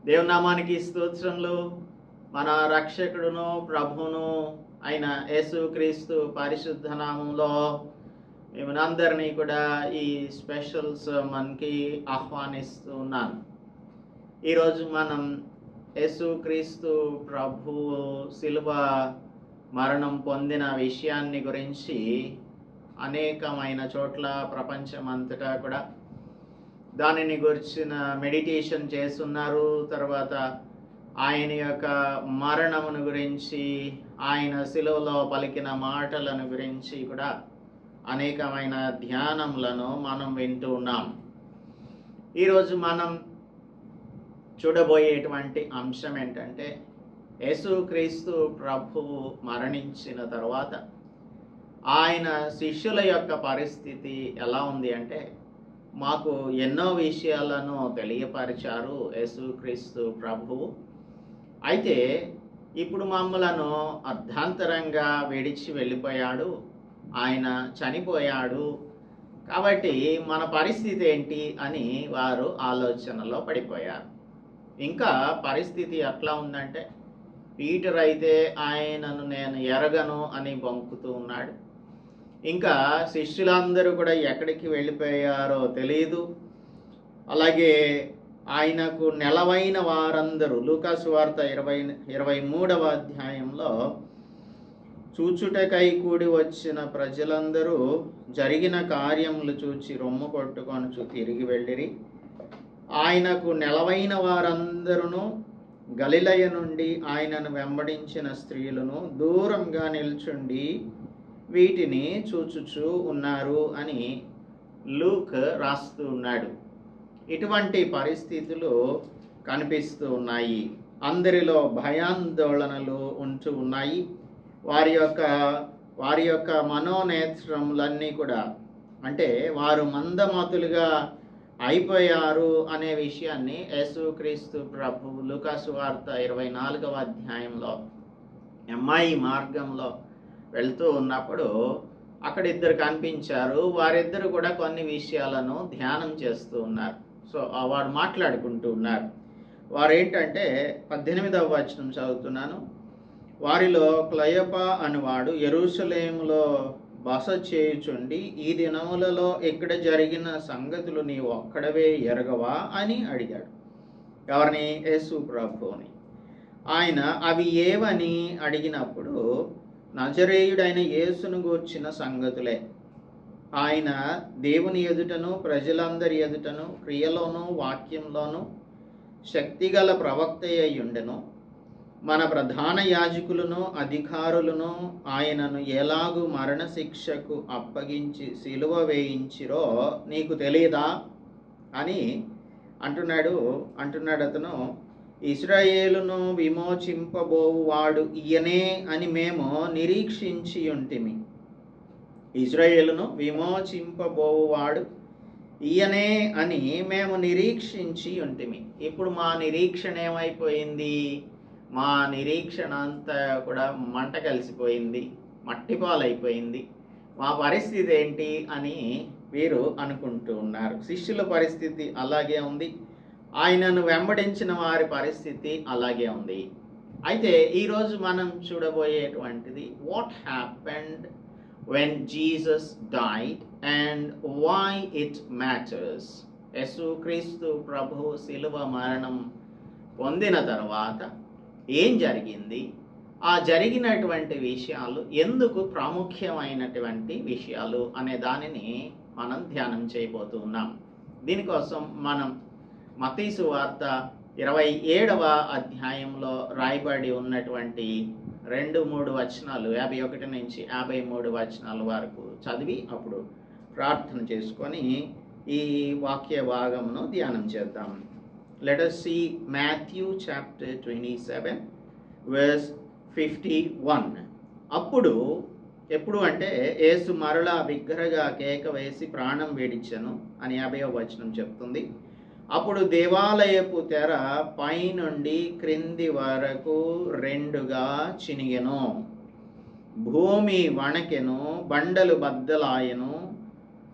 దేవుని నామానికి స్తోత్రములు. మన రక్షకుడును ప్రభువును అయిన యేసుక్రీస్తు పరిశుద్ధ నామంలో మిమ్మల్ని కూడా ఈ స్పెషల్ సర్మన్కి ఆహ్వానిస్తూ ఉన్నాను. ఈరోజు మనం యేసుక్రీస్తు ప్రభువు శిలువ మరణం పొందిన విషయాన్ని గురించి అనేకమైన చోట్ల ప్రపంచమంతటా కూడా దానిని గురించిన మెడిటేషన్ చేస్తున్నారు. తర్వాత ఆయన యొక్క మరణమును గురించి, ఆయన శిలువలో పలికిన మాటలను గురించి కూడా అనేకమైన ధ్యానములను మనం వింటూ ఉన్నాం. ఈరోజు మనం చూడబోయేటువంటి అంశం ఏంటంటే, యేసుక్రీస్తు ప్రభువు మరణించిన తర్వాత ఆయన శిష్యుల యొక్క పరిస్థితి ఎలా ఉంది అంటే, మాకు ఎన్నో విషయాలను తెలియపరిచారు యేసుక్రీస్తు ప్రభువు. అయితే ఇప్పుడు మమ్మలను అర్ధాంతరంగా విడిచి వెళ్ళిపోయాడు, ఆయన చనిపోయాడు. కాబట్టి మన పరిస్థితి ఏంటి అని వారు ఆలోచనలో పడిపోయారు. ఇంకా పరిస్థితి ఎట్లా ఉందంటే, పీటర్ అయితే ఆయనను నేను ఎరగను అని బొంకుతూ ఉన్నాడు. ఇంకా శిష్యులందరూ కూడా ఎక్కడికి వెళ్ళిపోయారో తెలియదు. అలాగే ఆయనకు నెలవైన వారందరూ, లూకా సువార్త 23వ అధ్యాయంలో, చూచుటకై కూడి వచ్చిన ప్రజలందరూ జరిగిన కార్యములు చూచి రొమ్ము కొట్టుకొని తిరిగి వెళ్ళిరి. ఆయనకు నెలవైన వారందరూ గలిలయ నుండి ఆయనను వెంబడించిన స్త్రీలను దూరంగా నిల్చుండి వీటిని చూచుచూ ఉన్నారు అని లూక్ రాస్తూ ఉన్నాడు. ఇటువంటి పరిస్థితులు కనిపిస్తూ ఉన్నాయి. అందరిలో భయాందోళనలు ఉంటూ ఉన్నాయి. వారి యొక్క మనోనేత్రములన్నీ కూడా, అంటే వారు మందమతులుగా అయిపోయారు అనే విషయాన్ని యేసుక్రీస్తు ప్రభువు లూకా సువార్త 24వ అధ్యాయంలో ఎమ్మాయి మార్గంలో వెళ్తూ ఉన్నప్పుడు అక్కడ ఇద్దరు కనిపించారు. వారిద్దరు కూడా కొన్ని విషయాలను ధ్యానం చేస్తూ ఉన్నారు. సో వారు మాట్లాడుకుంటూ ఉన్నారు. వారు ఏంటంటే 18వ వచనం చదువుతున్నాను. వారిలో క్లయప అనువాడు యెరూషలేములో బస చేయుచుండి, ఈ దినములలో ఇక్కడ జరిగిన సంగతులు నీవు ఒక్కడవే ఎరగవా అని అడిగాడు. ఎవరిని? యేసు ప్రభువుని. ఆయన అవి ఏవని అడిగినప్పుడు, నజరేయుడైన యేసును గూర్చిన సంగతులే. ఆయన దేవుని ఎదుటను ప్రజలందరి ఎదుటను క్రియలోను వాక్యంలోను శక్తిగల ప్రవక్త అయ్యుండెను. మన ప్రధాన యాజకులను అధికారులను ఆయనను ఎలాగూ మరణశిక్షకు అప్పగించి సిలువ వేయించిరో నీకు తెలియదా అని అంటున్నాడు అతను. ఇశ్రాయేలును విమోచింపబోవువాడు ఈయనే అని మేము నిరీక్షించి ఉంటిమి. ఇశ్రాయేలును విమోచింపబోవువాడు ఈయనే అని మేము నిరీక్షించి ఉంటిమి. ఇప్పుడు మా నిరీక్షణ ఏమైపోయింది? మా నిరీక్షణ అంతా కూడా మంట కలిసిపోయింది, మట్టిపాలైపోయింది. మా పరిస్థితి ఏంటి అని వీరు అనుకుంటూ ఉన్నారు. శిష్యుల పరిస్థితి అలాగే ఉంది. ఆయనను వెంబడించిన వారి పరిస్థితి అలాగే ఉంది. అయితే ఈరోజు మనం చూడబోయేటువంటిది, what happened when Jesus died and why it matters. యేసుక్రీస్తు ప్రభువు శిలువ మరణం పొందిన తర్వాత ఏం జరిగింది, ఆ జరిగినటువంటి విషయాలు ఎందుకు ప్రాముఖ్యమైనటువంటి విషయాలు అనే దానిని మనం ధ్యానం చేయబోతూ ఉన్నాం. దీనికోసం మనం మత్తయి సువార్త 27వ అధ్యాయంలో రాయబడి ఉన్నటువంటి 2-3 వచనాలు, 51 నుంచి 53 వచనాల వరకు చదివి అప్పుడు ప్రార్థన చేసుకొని ఈ వాక్య భాగమును ధ్యానం చేద్దాం. Let us see Matthew chapter 27 verse 51. ఎప్పుడు అంటే యేసు మరలా బిగ్గరగా కేక వేసి ప్రాణం విడిచెను అని 50వ వచనం చెప్తుంది. అప్పుడు దేవాలయపు తెర పైనుండి క్రింది వరకు రెండుగా చినిగెను, భూమి వణకెను, బండలు బద్దలాయెను,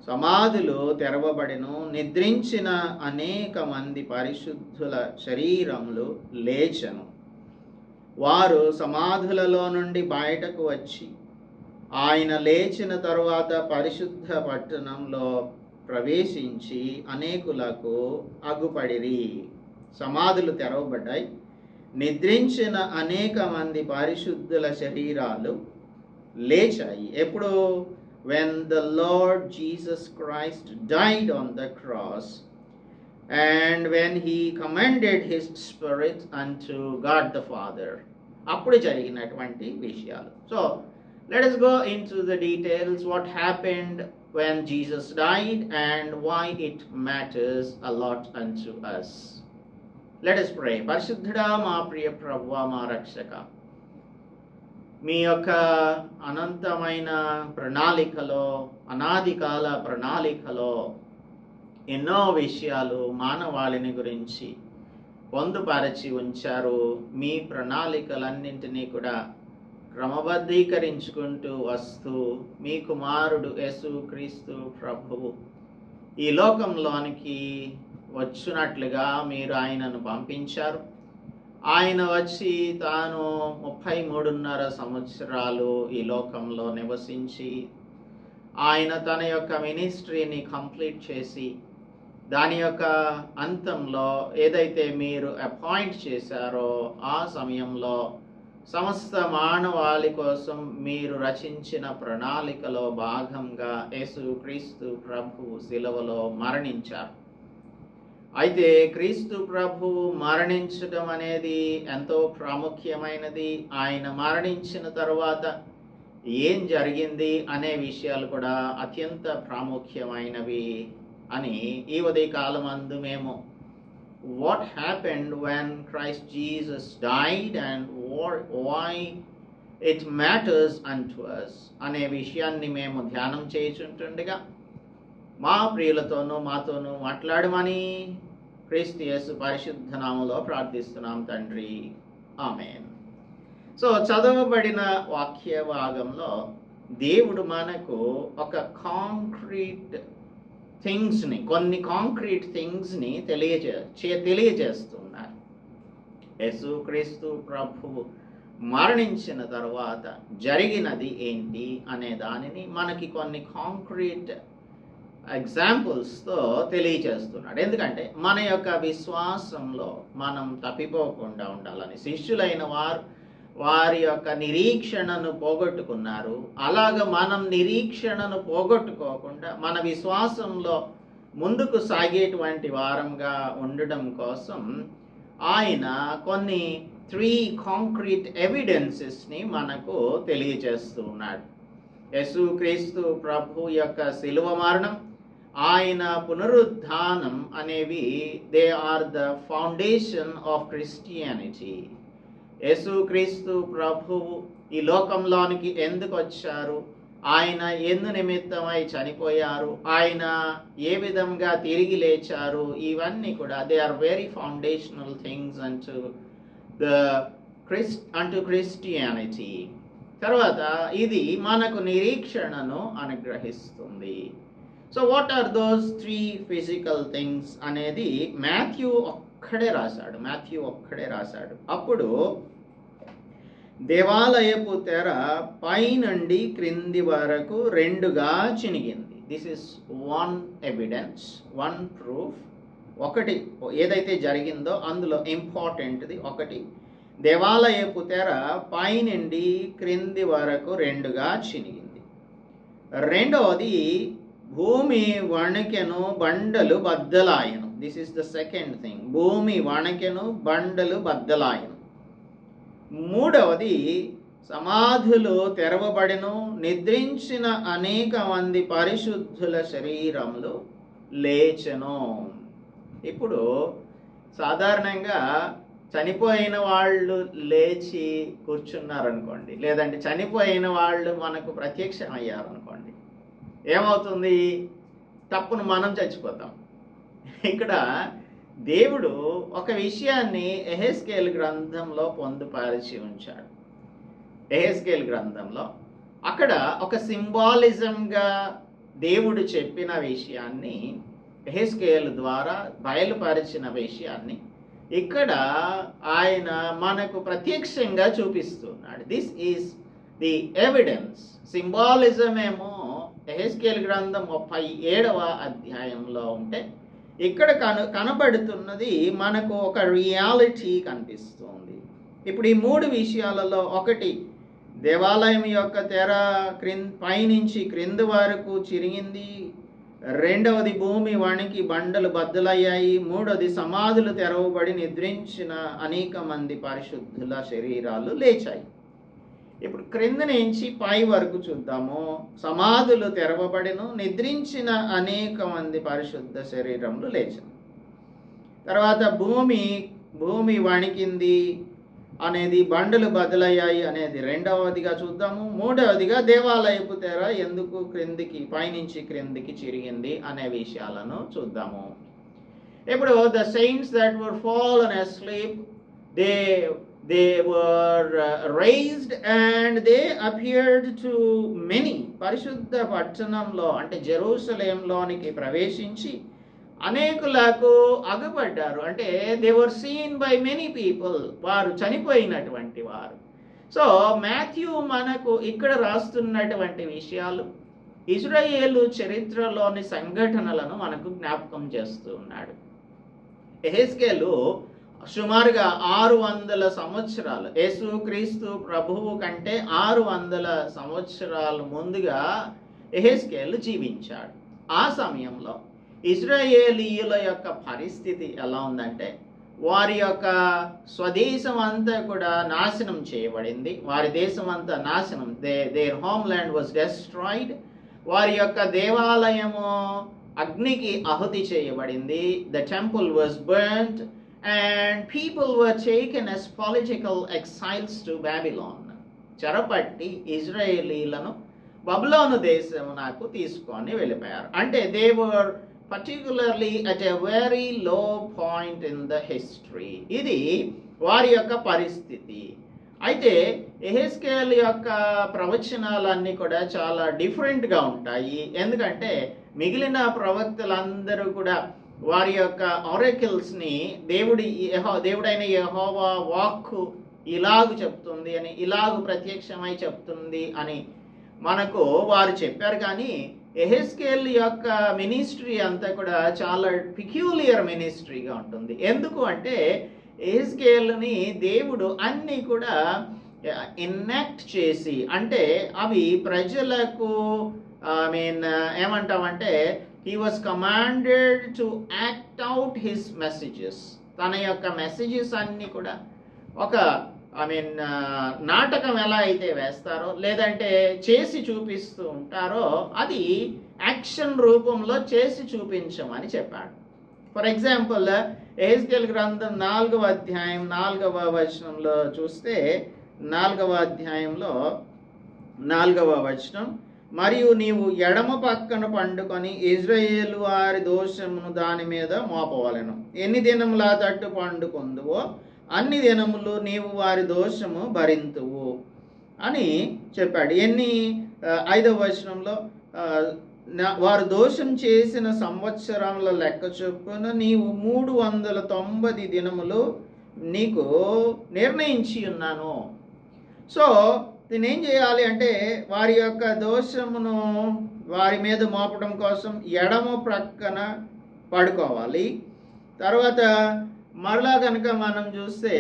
సమాధులు తెరవబడెను, నిద్రించిన అనేక మంది పరిశుద్ధుల శరీరములు లేచెను. వారు సమాధులలో నుండి బయటకు వచ్చి ఆయన లేచిన తరువాత పరిశుద్ధ పట్టణంలో ప్రవేశించి అనేకులకు అగుపడిరి. సమాధులు తెరవబడ్డాయి, నిద్రించిన అనేక మంది పరిశుద్ధుల శరీరాలు లేచాయి. ఎప్పుడు? when the Lord Jesus Christ died on the cross and when he commended his spirit unto God the Father. అప్పుడు జరిగినటువంటి విషయాలు. So let us go into the details, what happened when Jesus died and why it matters a lot unto us. Let us pray. పరిశుద్ధుడా మా ప్రియ ప్రభువా మా రక్షక, మీ యొక్క అనంతమైన ప్రణాళికలో, అనాది కాల ప్రణాళికలో ఎన్నో విషయాలు మానవాళిని గురించి పొందుపరచి ఉంచారు. మీ ప్రణాళికలన్నింటినీ కూడా క్రమబద్ధీకరించుకుంటూ వస్తూ మీ కుమారుడు యేసుక్రీస్తు ప్రభువు ఈ లోకంలోనికి వచ్చినట్లుగా మీరు ఆయనను పంపించారు. ఆయన వచ్చి తాను 33.5 సంవత్సరాలు ఈ లోకంలో నివసించి ఆయన తన యొక్క మినిస్ట్రీని కంప్లీట్ చేసి దాని యొక్క అంతంలో ఏదైతే మీరు అపాయింట్ చేశారో ఆ సమయంలో సమస్త మానవాళి కోసం మీరు రచించిన ప్రణాళికలో భాగంగా యేసుక్రీస్తు ప్రభువు శిలువలో మరణించారు. అయితే క్రీస్తు ప్రభువు మరణించడం అనేది ఎంతో ప్రాముఖ్యమైనది. ఆయన మరణించిన తరువాత ఏం జరిగింది అనే విషయాలు కూడా అత్యంత ప్రాముఖ్యమైనవి అని ఈ ఉదయకాలమందు మేము what happened when Christ Jesus died and why it matters unto us అనే విషయాన్ని మేము ధ్యానం చేయుచుంటుండగా మా ప్రియులతోనూ మాతోనూ మాట్లాడమని క్రీస్తు యేసు పరిశుద్ధ నామములో ప్రార్థిస్తున్నాం తండ్రి, ఆమేన్. సో చదవబడిన వాక్య భాగంలో దేవుడు మనకు ఒక కాంక్రీట్ థింగ్స్ని, కొన్ని కాంక్రీట్ థింగ్స్ని తెలియజేస్తున్నారు. యేసుక్రీస్తు ప్రభువు మరణించిన తర్వాత జరిగినది ఏంటి అనే దానిని మనకి కొన్ని కాంక్రీట్ ఎగ్జాంపుల్స్తో తెలియజేస్తున్నాడు. ఎందుకంటే మన యొక్క విశ్వాసంలో మనం తప్పిపోకుండా ఉండాలని శిష్యులైన వారి యొక్క నిరీక్షణను పోగొట్టుకున్నారు. అలాగ మనం నిరీక్షణను పోగొట్టుకోకుండా మన విశ్వాసంలో ముందుకు సాగేటువంటి వారంగా ఉండడం కోసం ఆయన కొన్ని 3 కాంక్రీట్ ఎవిడెన్సెస్ని మనకు తెలియజేస్తూ ఉన్నాడు. యేసుక్రీస్తు ప్రభు యొక్క శిలువ మరణం, ఆయన పునరుద్ధానం అనేవి they are the foundation of Christianity. యేసుక్రీస్తు ప్రభువు ఈ లోకంలోనికి ఎందుకు వచ్చారు, ఆయన ఎందు నిమిత్తమై చనిపోయారు, ఆయన ఏ విధంగా తిరిగి లేచారు, ఇవన్నీ కూడా they are very foundational things అంటూ క్రిస్టియానిటీ. తర్వాత ఇది మనకు నిరీక్షణను అనుగ్రహిస్తుంది. So what are those 3 physical things అనేది మాథ్యూ ఒక్కడే రాశాడు. అప్పుడు దేవాలయపు తెర పై నుండి క్రింది వరకు 2గా చినిగింది. This is 1 evidence, 1 proof. ఒకటి ఏదైతే జరిగిందో అందులో ఇంపార్టెంట్ది ఒకటి, దేవాలయపు తెర పై నుండి క్రింది వరకు 2గా చినిగింది. రెండవది, భూమి వణకెను, బండలు బద్దలాయను. This is the second thing, భూమి వణకెను, బండలు బద్దలాయను. మూడవది, సమాధులు తెరవబడెను, నిద్రించిన అనేక మంది పరిశుద్ధుల శరీరములు లేచెను. ఇప్పుడు సాధారణంగా చనిపోయిన వాళ్ళు లేచి కూర్చున్నారనుకోండి, లేదంటే చనిపోయిన వాళ్ళు మనకు ప్రత్యక్షం అయ్యారనుకోండి, ఏమవుతుంది? తప్పును మనం చచ్చిపోతాం. ఇక్కడ దేవుడు ఒక విషయాన్ని యెహెజ్కేలు గ్రంథంలో పొందుపరిచి ఉంచాడు. యెహెజ్కేలు గ్రంథంలో అక్కడ ఒక సింబాలిజంగా దేవుడు చెప్పిన విషయాన్ని, యెహెజ్కేలు ద్వారా బయలుపరిచిన విషయాన్ని ఇక్కడ ఆయన మనకు ప్రత్యక్షంగా చూపిస్తున్నాడు. This is the evidence. Symbolism ఏమో యెహెజ్కేలు గ్రంథం 37వ అధ్యాయంలో ఉంటే, ఇక్కడ కనబడుతున్నది మనకు ఒక రియాలిటీ కనిపిస్తుంది. ఇప్పుడు ఈ 3 విషయాలలో, ఒకటి దేవాలయం యొక్క తెర పైనుంచి క్రింది వరకు చిరిగింది, రెండవది భూమి వణికి బండలు బద్దలయ్యాయి, మూడవది సమాధులు తెరవబడి నిద్రించిన అనేక మంది పరిశుద్ధుల శరీరాలు లేచాయి. ఇప్పుడు క్రింద నుంచి పై వరకు చూద్దాము. సమాధులు తెరవబడిను, నిద్రించిన అనేక మంది పరిశుద్ధ శరీరములు లేచాయి. తర్వాత భూమి వణికింది అనేది, బండలు బదులయ్యాయి అనేది రెండవదిగా చూద్దాము. మూడవదిగా దేవాలయపు తెర ఎందుకు పైనుంచి క్రిందికి చిరిగింది అనే విషయాలను చూద్దాము. ఇప్పుడు the saints that were fallen asleep, they were raised and they appeared to many. పరిశుద్ధ పట్టణంలో అంటే జెరూసలేంలోనికి ప్రవేశించి అనేకులకు అగుపడ్డారు. అంటే they were seen by many people. వారు చనిపోయినటువంటి వారు. సో మాథ్యూ మనకు ఇక్కడ రాస్తున్నటువంటి విషయాలు ఇజ్రాయేలు చరిత్రలోని సంఘటనలను మనకు జ్ఞాపకం చేస్తూ ఉన్నాడు. యెహెజ్కేలు సుమారుగా 600 సంవత్సరాలు, యేసుక్రీస్తు ప్రభువు కంటే 600 సంవత్సరాల ముందుగా యెహెజ్కేలు జీవించాడు. ఆ సమయంలో ఇజ్రాయేలీయుల యొక్క పరిస్థితి ఎలా ఉందంటే, వారి యొక్క స్వదేశం అంతా కూడా నాశనం చేయబడింది. వారి దేశం అంతా నాశనం. Their home land was destroyed. వారి యొక్క దేవాలయము అగ్నికి ఆహుతి చేయబడింది. The temple was burned and people were taken as political exiles to Babylon. చెరపట్టి ఇజ్రాయేలీలను బబులోను దేశమునకు తీసుకొని వెళ్ళిపోయారు. అంటే they were particularly at a very low point in the history. ఇది వారి యొక్క పరిస్థితి. అయితే యెహెజ్కేలు యొక్క ప్రవచనాలన్నీ కూడా చాలా డిఫరెంట్గా ఉంటాయి. ఎందుకంటే మిగిలిన ప్రవక్తలందరూ కూడా వారి యొక్క ఆరకిల్స్ని దేవుడైన యెహోవా వాక్కు ఇలాగు చెప్తుంది అని, ఇలాగు ప్రత్యక్షమై చెప్తుంది అని మనకు వారు చెప్పారు. కానీ యెహెజ్కేలు యొక్క మినిస్ట్రీ అంతా కూడా చాలా పిక్యూలియర్ మినిస్ట్రీగా ఉంటుంది. ఎందుకు అంటే యెహెజ్కేలుని దేవుడు అన్నీ కూడా ఎనాక్ట్ చేసి, అంటే అవి ప్రజలకు ఏమంటామంటే he was commanded to act out his messages. తన యొక్క మెసేజెస్ అన్నీ కూడా ఒక నాటకం ఎలా అయితే వేస్తారో లేదంటే చేసి చూపిస్తూ ఉంటారో అది యాక్షన్ రూపంలో చేసి చూపించమని చెప్పాడు. ఫర్ ఎగ్జాంపుల్ యెహెజ్కేలు గ్రంథం 4వ అధ్యాయం 4వ వచనంలో చూస్తే, 4వ అధ్యాయంలో 4వ వచనం, మరియు నీవు ఎడమ పక్కన పండుకొని ఇజ్రాయేలు వారి దోషమును దాని మీద మోపవలెను. ఎన్ని దినముల తట్టు పండుకొందువో అన్ని దినములు నీవు వారి దోషము భరింతువు అని చెప్పాడు. 5వ వచనంలో, వారు దోషం చేసిన సంవత్సరముల లెక్క చొప్పున నీవు 390 దినములు నీకు నిర్ణయించి ఉన్నాను. సో దీన్ని ఏం చేయాలి అంటే, వారి యొక్క దోషమును వారి మీద మోపడం కోసం ఎడమ ప్రక్కన పడుకోవాలి. తర్వాత మరలా కనుక మనం చూస్తే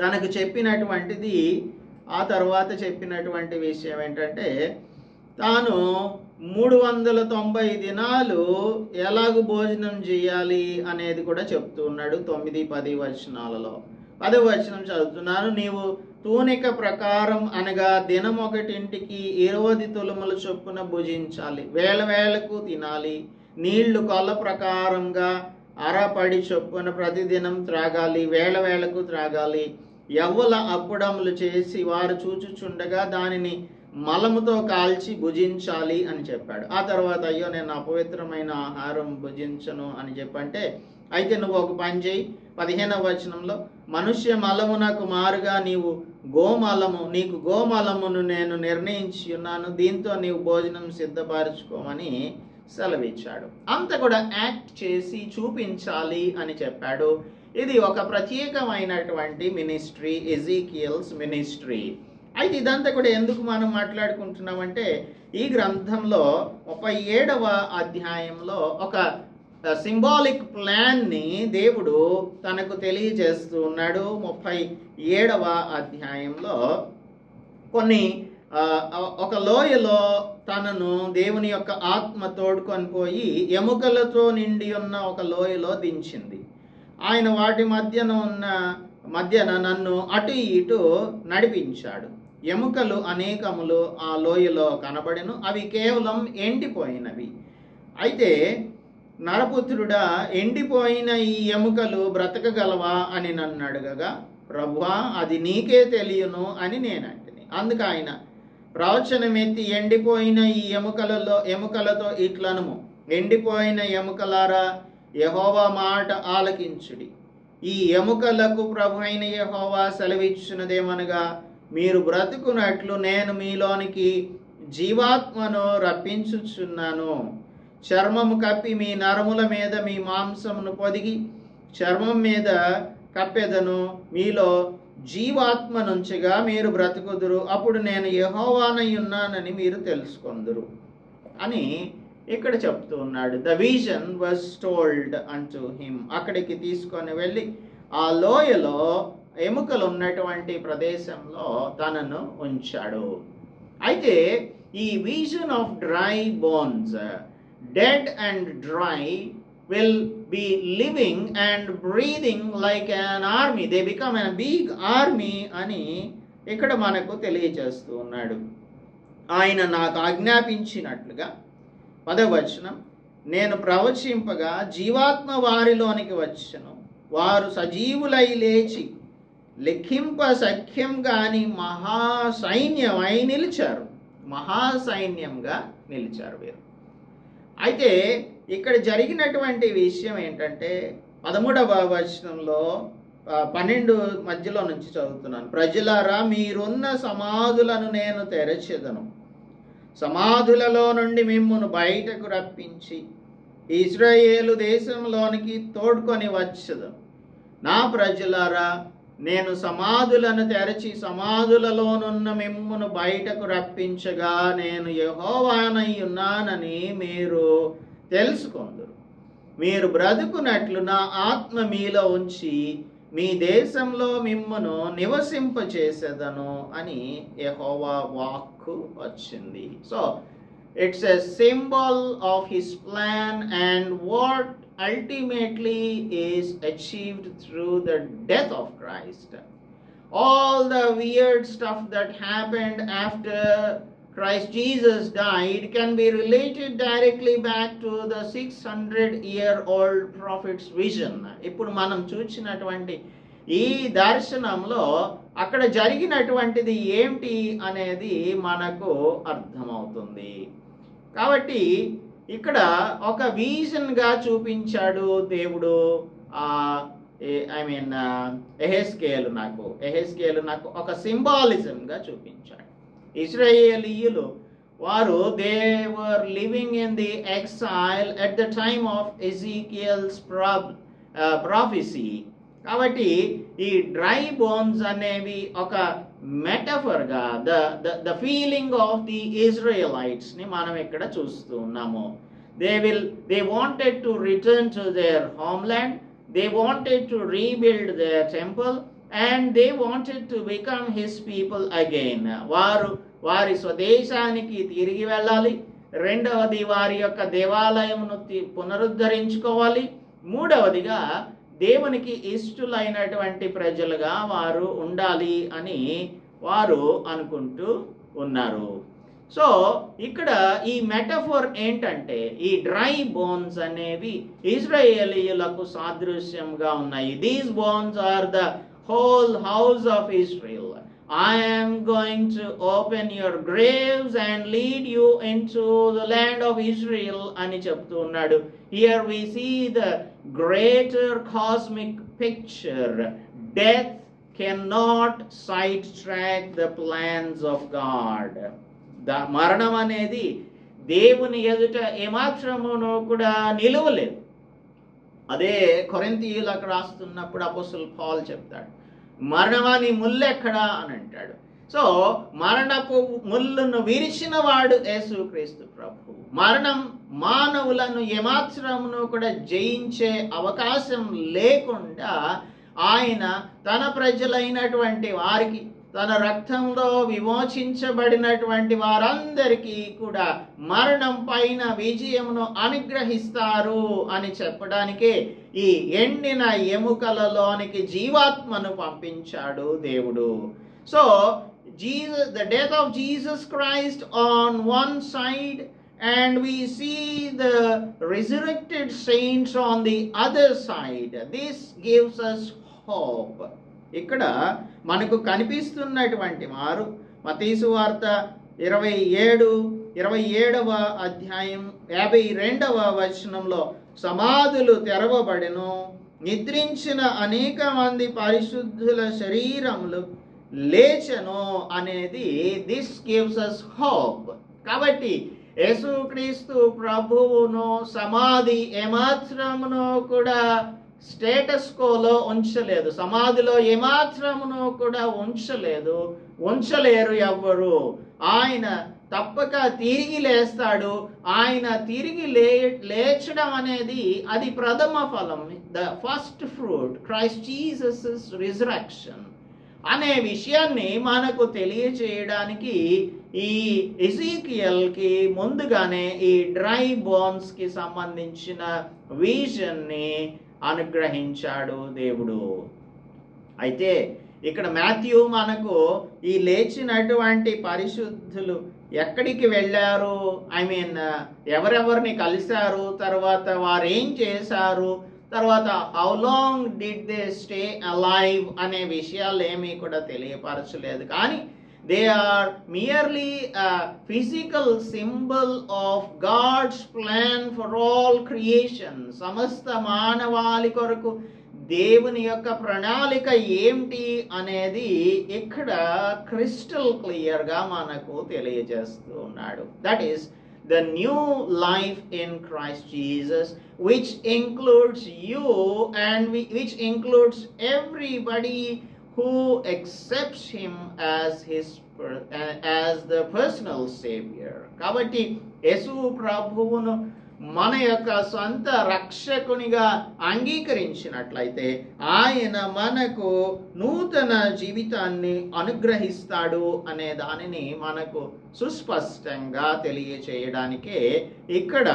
తనకు చెప్పినటువంటిది, ఆ తర్వాత చెప్పినటువంటి విషయం ఏంటంటే, తాను 390 దినాలు ఎలాగూ భోజనం చేయాలి అనేది కూడా చెప్తూ ఉన్నాడు. 9, 10 వచనాలలో. 10వ వచనం చదువుతున్నాను. నీవు తూనిక ప్రకారం అనగా దినం ఒకటింటికి 20 తులముల చొప్పున భుజించాలి. వేళకు తినాలి. నీళ్లు కొల ప్రకారంగా అరపడి చొప్పున ప్రతిదినం త్రాగాలి. వేళకు త్రాగాలి. యవ్వల అప్పుడములు చేసి వారు చూచుచుండగా దానిని మలముతో కాల్చి భుజించాలి అని చెప్పాడు. ఆ తర్వాత అయ్యో నేను అపవిత్రమైన ఆహారం భుజించను అని చెప్పంటే, అయితే నువ్వు ఒక పని చేయి, 15వ వచనంలో, మనుష్య మలమునకు మారుగా నీకు గోమలమును నేను నిర్ణయించి ఉన్నాను, దీంతో నీవు భోజనం సిద్ధపరచుకోమని సెలవిచ్చాడు. అంత కూడా యాక్ట్ చేసి చూపించాలి అని చెప్పాడు. ఇది ఒక ప్రత్యేకమైనటువంటి మినిస్ట్రీ, ఎజీకియల్స్ మినిస్ట్రీ. అయితే ఇదంతా కూడా ఎందుకు మనం మాట్లాడుకుంటున్నామంటే, ఈ గ్రంథంలో 37వ అధ్యాయంలో ఒక సింబాలిక్ ప్లాన్ని దేవుడు తనకు తెలియజేస్తూ ఉన్నాడు. 37వ అధ్యాయంలో ఒక లోయలో తనను దేవుని యొక్క ఆత్మ తోడుకొని పోయి ఎముకలతో నిండి ఉన్న ఒక లోయలో దించింది. ఆయన వాటి మధ్యన నన్ను అటు ఇటు నడిపించాడు. ఎముకలు అనేకములు ఆ లోయలో కనబడెను, అవి కేవలం ఎండిపోయినవి. అయితే నరపుత్రుడా, ఎండిపోయిన ఈ ఎముకలు బ్రతకగలవా అని నన్ను అడగగా, ప్రభువా అది నీకే తెలియను అని నేనంటిని. అందుకు ఆయన ప్రవచనమెత్తి, ఎండిపోయిన ఈ ఎముకలతో ఇట్లనుము, ఎండిపోయిన ఎముకలారా, యెహోవా మాట ఆలకించుడి. ఈ ఎముకలకు ప్రభు అయిన యెహోవా సెలవిచ్చినదేమనగా, మీరు బ్రతుకున్నట్లు నేను మీలోనికి జీవాత్మను రప్పించుచున్నాను. చర్మము కప్పి మీ నరముల మీద మీ మాంసమును పొదిగి చర్మం మీద కప్పెదను. మీలో జీవాత్మనుంచగా మీరు బ్రతుకుదురు. అప్పుడు నేను యెహోవానై ఉన్నానని మీరు తెలుసుకొందురు అని ఇక్కడ చెప్తూ ఉన్నాడు. The vision was told unto him. అక్కడికి తీసుకొని వెళ్ళి ఆ లోయలో ఎముకలు ఉన్నటువంటి ప్రదేశంలో తనను ఉంచాడు. అయితే ఈ vision of dry bones, dead and dry, will be living and breathing like an army. They become a big army అని ఇక్కడ మనకు తెలియజేస్తూ ఉన్నాడు. ఆయన నాకు ఆజ్ఞాపించినట్లుగా 10వ వచనం, నేను ప్రవచింపగా జీవాత్మ వారిలోనికి వచ్చెను, వారు సజీవులై లేచి లెక్కింప సఖ్యం కాని మహాసైన్యమై నిలిచారు. మహాసైన్యంగా నిలిచారు వీరు. అయితే ఇక్కడ జరిగినటువంటి విషయం ఏంటంటే, 13వ వచనంలో 12 మధ్యలో నుంచి చదువుతున్నాను. ప్రజలారా, మీరున్న సమాధులను నేను తెరచెదను, సమాధులలో నుండి మిమ్మును బయటకు రప్పించి ఇశ్రాయేలు దేశంలోనికి తోడ్కొని వచ్చెదను. నా ప్రజలారా, నేను సమాధులను తెరచి సమాధులలోనున్న మిమ్మును బయటకు రప్పించగా నేను యెహోవానై ఉన్నానని మీరు తెలుసుకొందురు. మీరు బ్రతుకున్నట్లు నా ఆత్మ మీలో ఉంచి మీ దేశంలో మిమ్మును నివసింపచేసేదను అని యెహోవా వాక్కు వచ్చింది. So it's a symbol of his plan and what ultimately is achieved through the death of Christ. All the weird stuff that happened after Christ Jesus died can be related directly back to the 600-year-old prophet's vision. ఇప్పుడు మనం చూసినటువంటి ఈ దర్శనంలో అక్కడ జరిగినటువంటిది ఏమిటి అనేది మనకు అర్థమవుతుంది. కాబట్టి ఇక్కడ ఒక విజన్గా చూపించాడు దేవుడు. ఎహెస్కేలు నాకు ఒక సింబాలిజంగా చూపించాడు. ఇశ్రాయేలీయులు వారు they were living in the exile at the time of Ezekiel's prophecy. కాబట్టి ఈ డ్రై బోన్స్ అనేవి ఒక మెటఫర్గా the feeling of the Israelites ని మనం ఇక్కడ చూస్తూ ఉన్నాము. They wanted to return to their homeland, they wanted to rebuild their temple and they wanted to become his people again. వారి స్వదేశానికి తిరిగి వెళ్ళాలి. రెండవది వారి యొక్క దేవాలయమును పునరుద్ధరించుకోవాలి. మూడవదిగా దేవునికి ఇష్టలైనటువంటి ప్రజలుగా వారు ఉండాలి అని వారు అనుకుంటూ ఉన్నారు. సో ఇక్కడ ఈ మెటఫోర్ ఏంటంటే, ఈ డ్రై బోన్స్ అనేవి ఇజ్రాయేలీయులకు సాదృశ్యంగా ఉన్నాయి. These bones are the whole house of Israel. I am going to open your graves and lead you into the land of Israel అని చెప్తూ ఉన్నాడు. Here we see the greater cosmic picture. Death cannot sidetrack the plans of God. మరణం అనేది దేవుని ఎదుట ఏమాత్రమును కూడా నిలువలేదు. అదే కొరింథీయులకు రాస్తున్నప్పుడు అపోస్తలుడు పౌలు చెప్తాడు, మరణమాని ముల్లెక్కడా అని అంటాడు. సో మరణపు ముళ్ళును విరిచిన వాడు యేసుక్రీస్తు ప్రభు. మరణం మానవులను ఏమాత్రమును కూడా జయించే అవకాశం లేకుండా ఆయన తన ప్రజలైనటువంటి వారికి, తన రక్తంలో విమోచించబడినటువంటి వారందరికీ కూడా మరణం పైన విజయమును అనుగ్రహిస్తారు అని చెప్పడానికే ఈ ఎండిన ఎముకలలోనికి జీవాత్మను పంపించాడు దేవుడు. So the death of Jesus Christ on one side, and we see the resurrected saints on the other side. This gives us hope. ఇక్కడ మనకు కనిపిస్తున్నటువంటి వారు మత్తయి సువార్త 27వ అధ్యాయం 52వ వచనంలో సమాధులు తెరవబడెను, నిద్రించిన అనేక మంది పరిశుద్ధుల శరీరములు లేచెను అనేది దిస్ గివ్స్ us hope. కాబట్టి యేసుక్రీస్తు ప్రభువును సమాధి ఏమాత్రమును కూడా స్టేటస్ కోలో ఉంచలేదు, సమాధిలో ఏమాత్రమును కూడా ఉంచలేరు ఎవ్వరు. ఆయన తప్పక తిరిగి లేస్తాడు. ఆయన తిరిగి లేచడం అనేది అది ప్రథమ ఫలం, the first fruit, Christ Jesus resurrection అనే విషయాన్ని మనకు తెలియచేయడానికి ఈ ఎజెకియల్కి ముందుగానే ఈ డ్రై బోన్స్కి సంబంధించిన విజన్ని అనుగ్రహించాడు దేవుడు. అయితే ఇక్కడ మాథ్యూ మనకు ఈ లేచినటువంటి పరిశుద్ధులు ఎక్కడికి వెళ్ళారు, ఎవరెవరిని కలిశారు, తర్వాత వారు ఏం చేశారు, తర్వాత how long did they stay alive అనే విషయాలు ఏమీ కూడా తెలియపరచలేదు. కానీ they are merely a physical symbol of God's plan for all creation. సమస్త మానవాళి కొరకు దేవుని యొక్క ప్రణాళిక ఏమిటి అనేది ఇక్కడ క్రిస్టల్ క్లియర్గా మనకు తెలియజేస్తూ ఉన్నాడు. That is the new life in Christ Jesus, which includes you and which includes everybody who accepts him as the personal savior. కాబట్టి యేసు ప్రభువును మన యొక్క సొంత రక్షకునిగా అంగీకరించినట్లయితే ఆయన మనకు నూతన జీవితాన్ని అనుగ్రహిస్తాడు అనే దానిని మనకు సుస్పష్టంగా తెలియచేయడానికే ఇక్కడ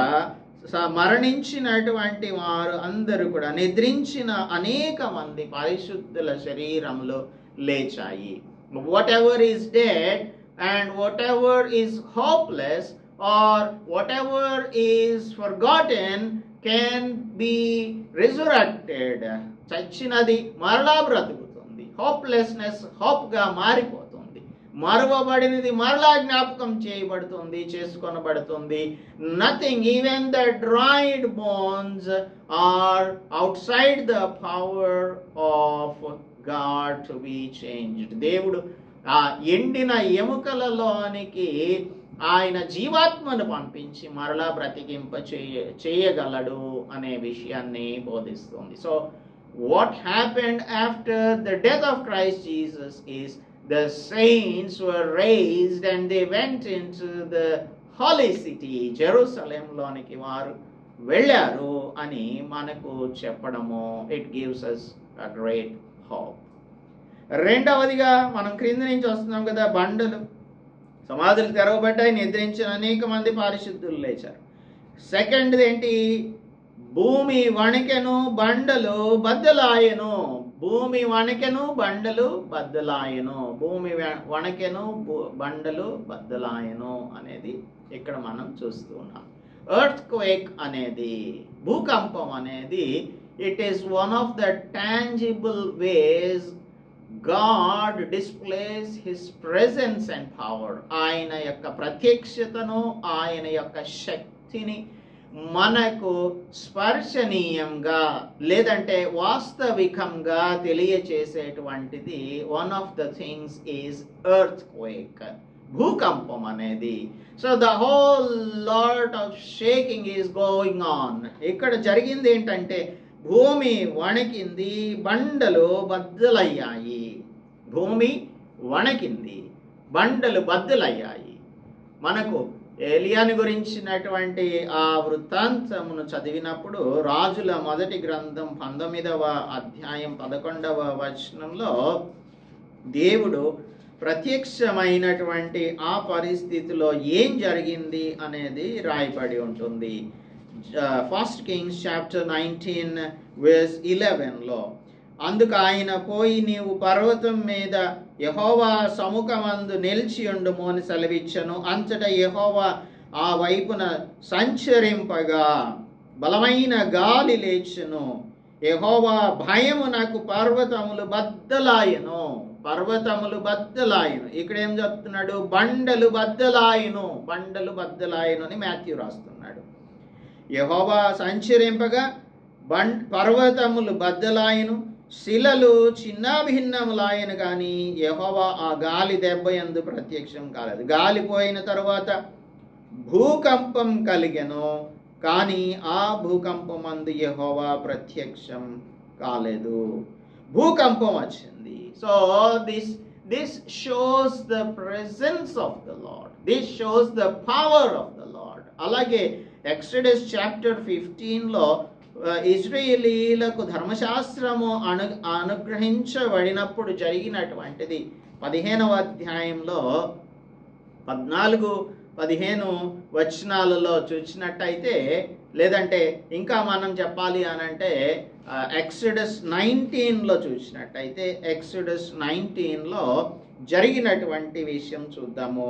మరణించినటువంటి వారు అందరూ కూడా నిద్రించిన అనేక మంది పరిశుద్ధుల శరీరములు లేచాయి. Whatever is dead and whatever is hopeless or whatever is forgotten can be resurrected. చచ్చినది మరలా బ్రతుకుతుంది. హోప్లెస్నెస్ హోప్గా మారిపోతుంది. మరువబడినది మరలా జ్ఞాపకం చేయబడుతుంది, చేసుకొనబడుతుంది. Nothing, even the dried bones are outside the power of God to be changed. దేవుడు ఆ ఎండిన ఎముకలలోనికి ఆయన జీవాత్మను పంపించి మరలా బ్రతికింప చేయగలడు అనే విషయాన్ని బోధిస్తుంది. So what happened after the death of Christ Jesus is the saints were raised and they went into the holy city, Jerusalem లోనికి వారు వెళ్ళారు అని మనకు చెప్పడము it gives us a great hope. రెండవదిగా మనం క్రింద నుంచి వస్తున్నాం కదా, బండలు, సమాధులు తెరవబడ్డాయి, నిద్రించిన అనేక మంది పరిశుద్ధులు లేచారు. సెకండ్ ఏంటి? భూమి వణికెను, బండలు బద్దలాయెను. భూమి వణకెను, బండలు బద్దలాయెను. భూమి వణకెను, బండలు బద్దలాయెను అనేది ఇక్కడ మనం చూస్తూ ఉన్నాం. ఎర్త్ క్వేక్ అనేది, భూకంపం అనేది, it is one of the tangible ways God displays his presence and power. ఆయన యొక్క ప్రత్యక్షతను, ఆయన యొక్క శక్తిని మనకు స్పర్శనీయంగా లేదంటే వాస్తవికంగా తెలియచేసేటువంటిది one of the things is earthquake, భూకంపం అనేది. So the whole lot of shaking is going on. ఇక్కడ జరిగింది ఏంటంటే భూమి వణికింది, బండలు బద్దలయ్యాయి. భూమి వణికింది, బండలు బద్దలయ్యాయి. మనకు ఏలియాని గురించినటువంటి ఆ వృత్తాంతమును చదివినప్పుడు రాజుల మొదటి గ్రంథం 19వ అధ్యాయం 11వ వచనంలో దేవుడు ప్రత్యక్షమైనటువంటి ఆ పరిస్థితిలో ఏం జరిగింది అనేది రాయబడి ఉంటుంది. 1 Kings chapter 19 verse 11లో అందుకు ఆయన పోయి నీవు పర్వతం మీద యెహోవా సముఖమందు నిలిచి ఉండుము అని సెలవిచ్చెను. అంతటా యెహోవా ఆ వైపున సంచరింపగా బలమైన గాలి లేచెను. యెహోవా భయమునకు పర్వతములు బద్దలాయెను. పర్వతములు బద్దలాయెను. ఇక్కడ ఏం చెప్తున్నాడు? బండలు బద్దలాయెను, బండలు బద్దలాయెను అని మాథ్యూ రాస్తున్నాడు. యెహోవా సంచరింపగా పర్వతములు బద్దలాయెను, శిలలు చిన్నాభిన్నములాయను. కానీ యెహోవా ఆ గాలి దెబ్బ యందు ప్రత్యక్షం కాలేదు. గాలి పోయిన తరువాత భూకంపం కలిగెను, కానీ ఆ భూకంపమందు యెహోవా ప్రత్యక్షం కాలేదు. భూకంపం వచ్చింది. So this shows the presence of the lord, this shows the power of the lord. అలాగే ఎక్సోడస్ చాప్టర్ 15లో ఇశ్రాయేలీయులకు ధర్మశాస్త్రము అనుగ్రహించబడినప్పుడు జరిగినటువంటిది 15వ అధ్యాయంలో 14-15 వచనాలలో చూసినట్టయితే, లేదంటే ఇంకా మనం చెప్పాలి అనంటే ఎక్సోడస్ 19లో చూసినట్టయితే ఎక్సోడస్ 19లో జరిగినటువంటి విషయం చూద్దాము.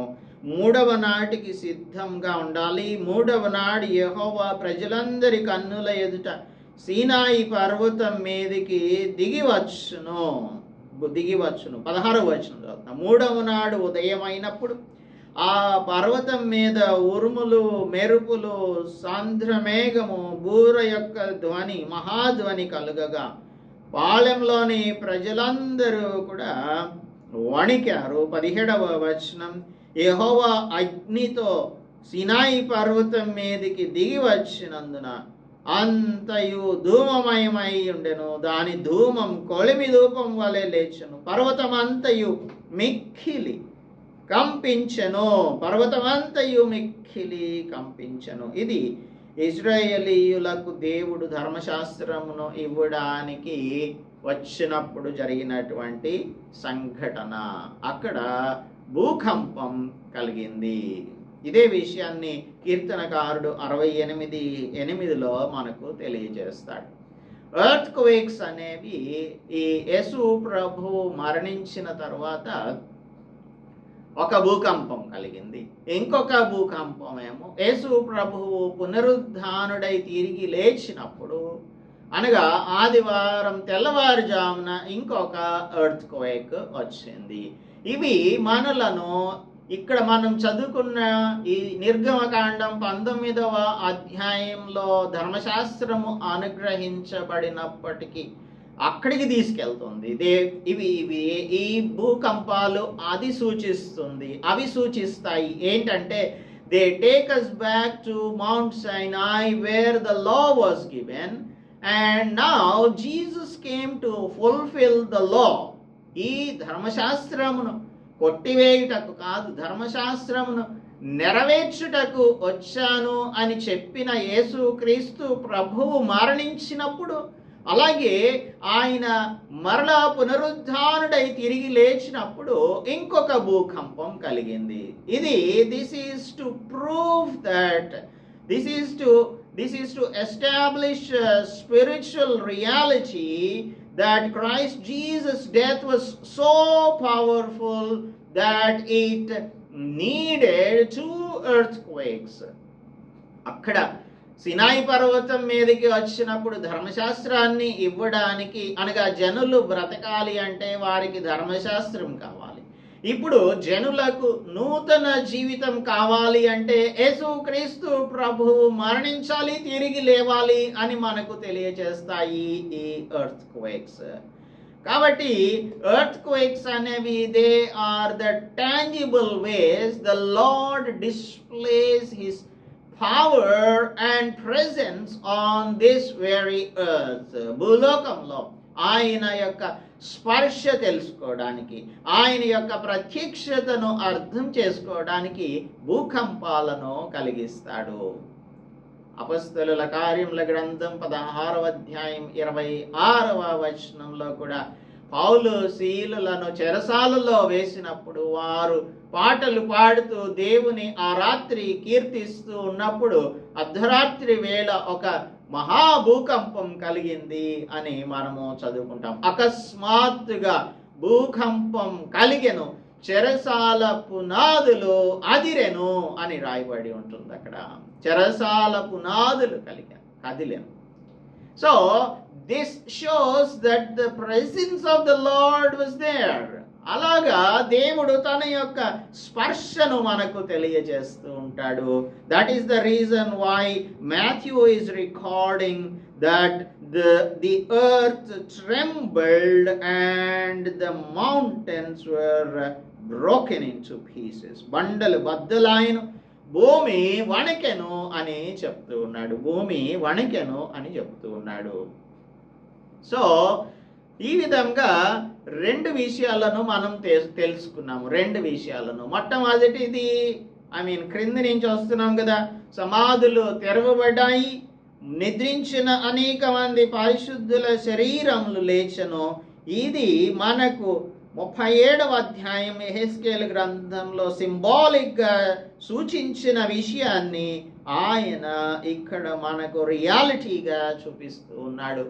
3వ నాటికి సిద్ధంగా ఉండాలి. 3వ నాడు యెహోవా ప్రజలందరి కన్నుల ఎదుట సీనాయి పర్వతం మీదికి దిగివచ్చును. 16వ వచనం చదువుతాం. 3వ నాడు ఉదయమైనప్పుడు ఆ పర్వతం మీద ఉరుములు, మెరుపులు, సాంద్రమేఘము, బూర యొక్క ధ్వని, మహాధ్వని కలుగగా పాళెంలోని ప్రజలందరూ కూడా వణికారు. 17వ వచనం, యెహోవా అగ్నితో సీనాయి పర్వతం మీదికి దిగి వచ్చినందున అంతయు ధూమమయమై ఉండెను. దాని ధూమం కొలిమి ధూపం వలె లేచెను. పర్వతం అంతయు మిక్కిలి కంపించెను. పర్వతమంతయు మిక్కిలి కంపించెను. ఇది ఇశ్రాయేలీయులకు దేవుడు ధర్మశాస్త్రమును ఇవ్వడానికి వచ్చినప్పుడు జరిగినటువంటి సంఘటన. అక్కడ భూకంపం కలిగింది. ఇదే విషయాన్ని కీర్తనకారుడు 68:8లో మనకు తెలియజేస్తాడు. ఎర్త్ క్వేక్స్ అనేవి ఈ యేసు ప్రభువు మరణించిన తర్వాత ఒక భూకంపం కలిగింది. ఇంకొక భూకంపం ఏమో యేసు ప్రభువు పునరుద్ధానుడై తిరిగి లేచినప్పుడు, అనగా ఆదివారం తెల్లవారుజామున ఇంకొక ఎర్త్ క్వేక్ వచ్చింది. ఇవి మనలను ఇక్కడ మనం చదువుకున్న ఈ నిర్గమకాండం 19వ అధ్యాయంలో ధర్మశాస్త్రము అనుగ్రహించబడినప్పటికీ అక్కడికి తీసుకెళ్తుంది. ఇవి ఈ భూకంపాలు అది సూచిస్తుంది, అవి సూచిస్తాయి ఏంటంటే they take us back to Mount Sinai where the law was given and now Jesus came to fulfill the law. ఈ ధర్మశాస్త్రమును కొట్టివేయుటకు కాదు, ధర్మశాస్త్రమును నెరవేర్చుటకు వచ్చాను అని చెప్పిన యేసుక్రీస్తు ప్రభువు మరణించినప్పుడు, అలాగే ఆయన మరలా పునరుద్ధానుడై తిరిగి లేచినప్పుడు ఇంకొక భూకంపం కలిగింది. This is to prove that this is to establish spiritual reality that Christ Jesus' death was so powerful that it needed 2 earthquakes. అక్కడ సినాయి పర్వతం మీదకి వచ్చినప్పుడు ధర్మశాస్త్రాన్ని ఇవ్వడానికి, అనగా జనులు బ్రతకాలి అంటే వారికి ధర్మశాస్త్రం కావాలి. ఇప్పుడు జనులకు నూతన జీవితం కావాలి అంటే యేసుక్రీస్తు ప్రభువు మరణించాలి, తిరిగి లేవాలి అని మనకు తెలియజేస్తాయి ఈ ఎర్త్ క్వేక్స్. కాబట్టి ఎర్త్ క్వేక్స్ అనేవి they are the tangible ways the Lord displays his power and presence on this very earth. భూలోకంలో ఆయన యొక్క స్పర్శ తెలుసుకోవడానికి, ఆయన యొక్క ప్రత్యక్షతను అర్థం చేసుకోవడానికి భూకంపాలను కలిగిస్తాడు. అపొస్తలుల కార్యముల గ్రంథం 16వ అధ్యాయం 26వ వచనంలో కూడా పౌలు శీలులను చెరసాలలో వేసినప్పుడు వారు పాటలు పాడుతూ దేవుని ఆ రాత్రి కీర్తిస్తూ ఉన్నప్పుడు అర్ధరాత్రి వేళ ఒక మహాభూకంపం కలిగింది అని మనము చదువుకుంటాం. అకస్మాత్తుగా భూకంపం కలిగెను, చెరసాల పునాదులు అదిరెను అని రాయబడి ఉంటుంది. అక్కడ చెరసాల పునాదులు కదిలెను. So this shows that the presence of the Lord was there. అలాగా దేవుడు తన యొక్క స్పర్శను మనకు తెలియజేస్తూ ఉంటాడు. That is the reason why Matthew is recording that the earth trembled and the mountains were broken into pieces. బండలు బద్దలాయను, భూమి వణకెను అని చెప్తూ ఉన్నాడు. భూమి వణకెను అని చెప్తూ ఉన్నాడు. సో ఈ విధంగా రెండు విషయాలను మనం తెలుసుకున్నాము. రెండు విషయాలను, మొట్టమొదటిది క్రింది నుంచి వస్తున్నాం కదా, సమాధులు తెరవబడ్డాయి, నిద్రించిన అనేక మంది పరిశుద్ధుల శరీరములు లేచెను. ఇది మనకు 37వ అధ్యాయం యెహెజ్కేలు గ్రంథంలో సింబాలిక్గా సూచించిన విషయాన్ని ఆయన ఇక్కడ మనకు రియాలిటీగా చూపిస్తూ ఉన్నాడు.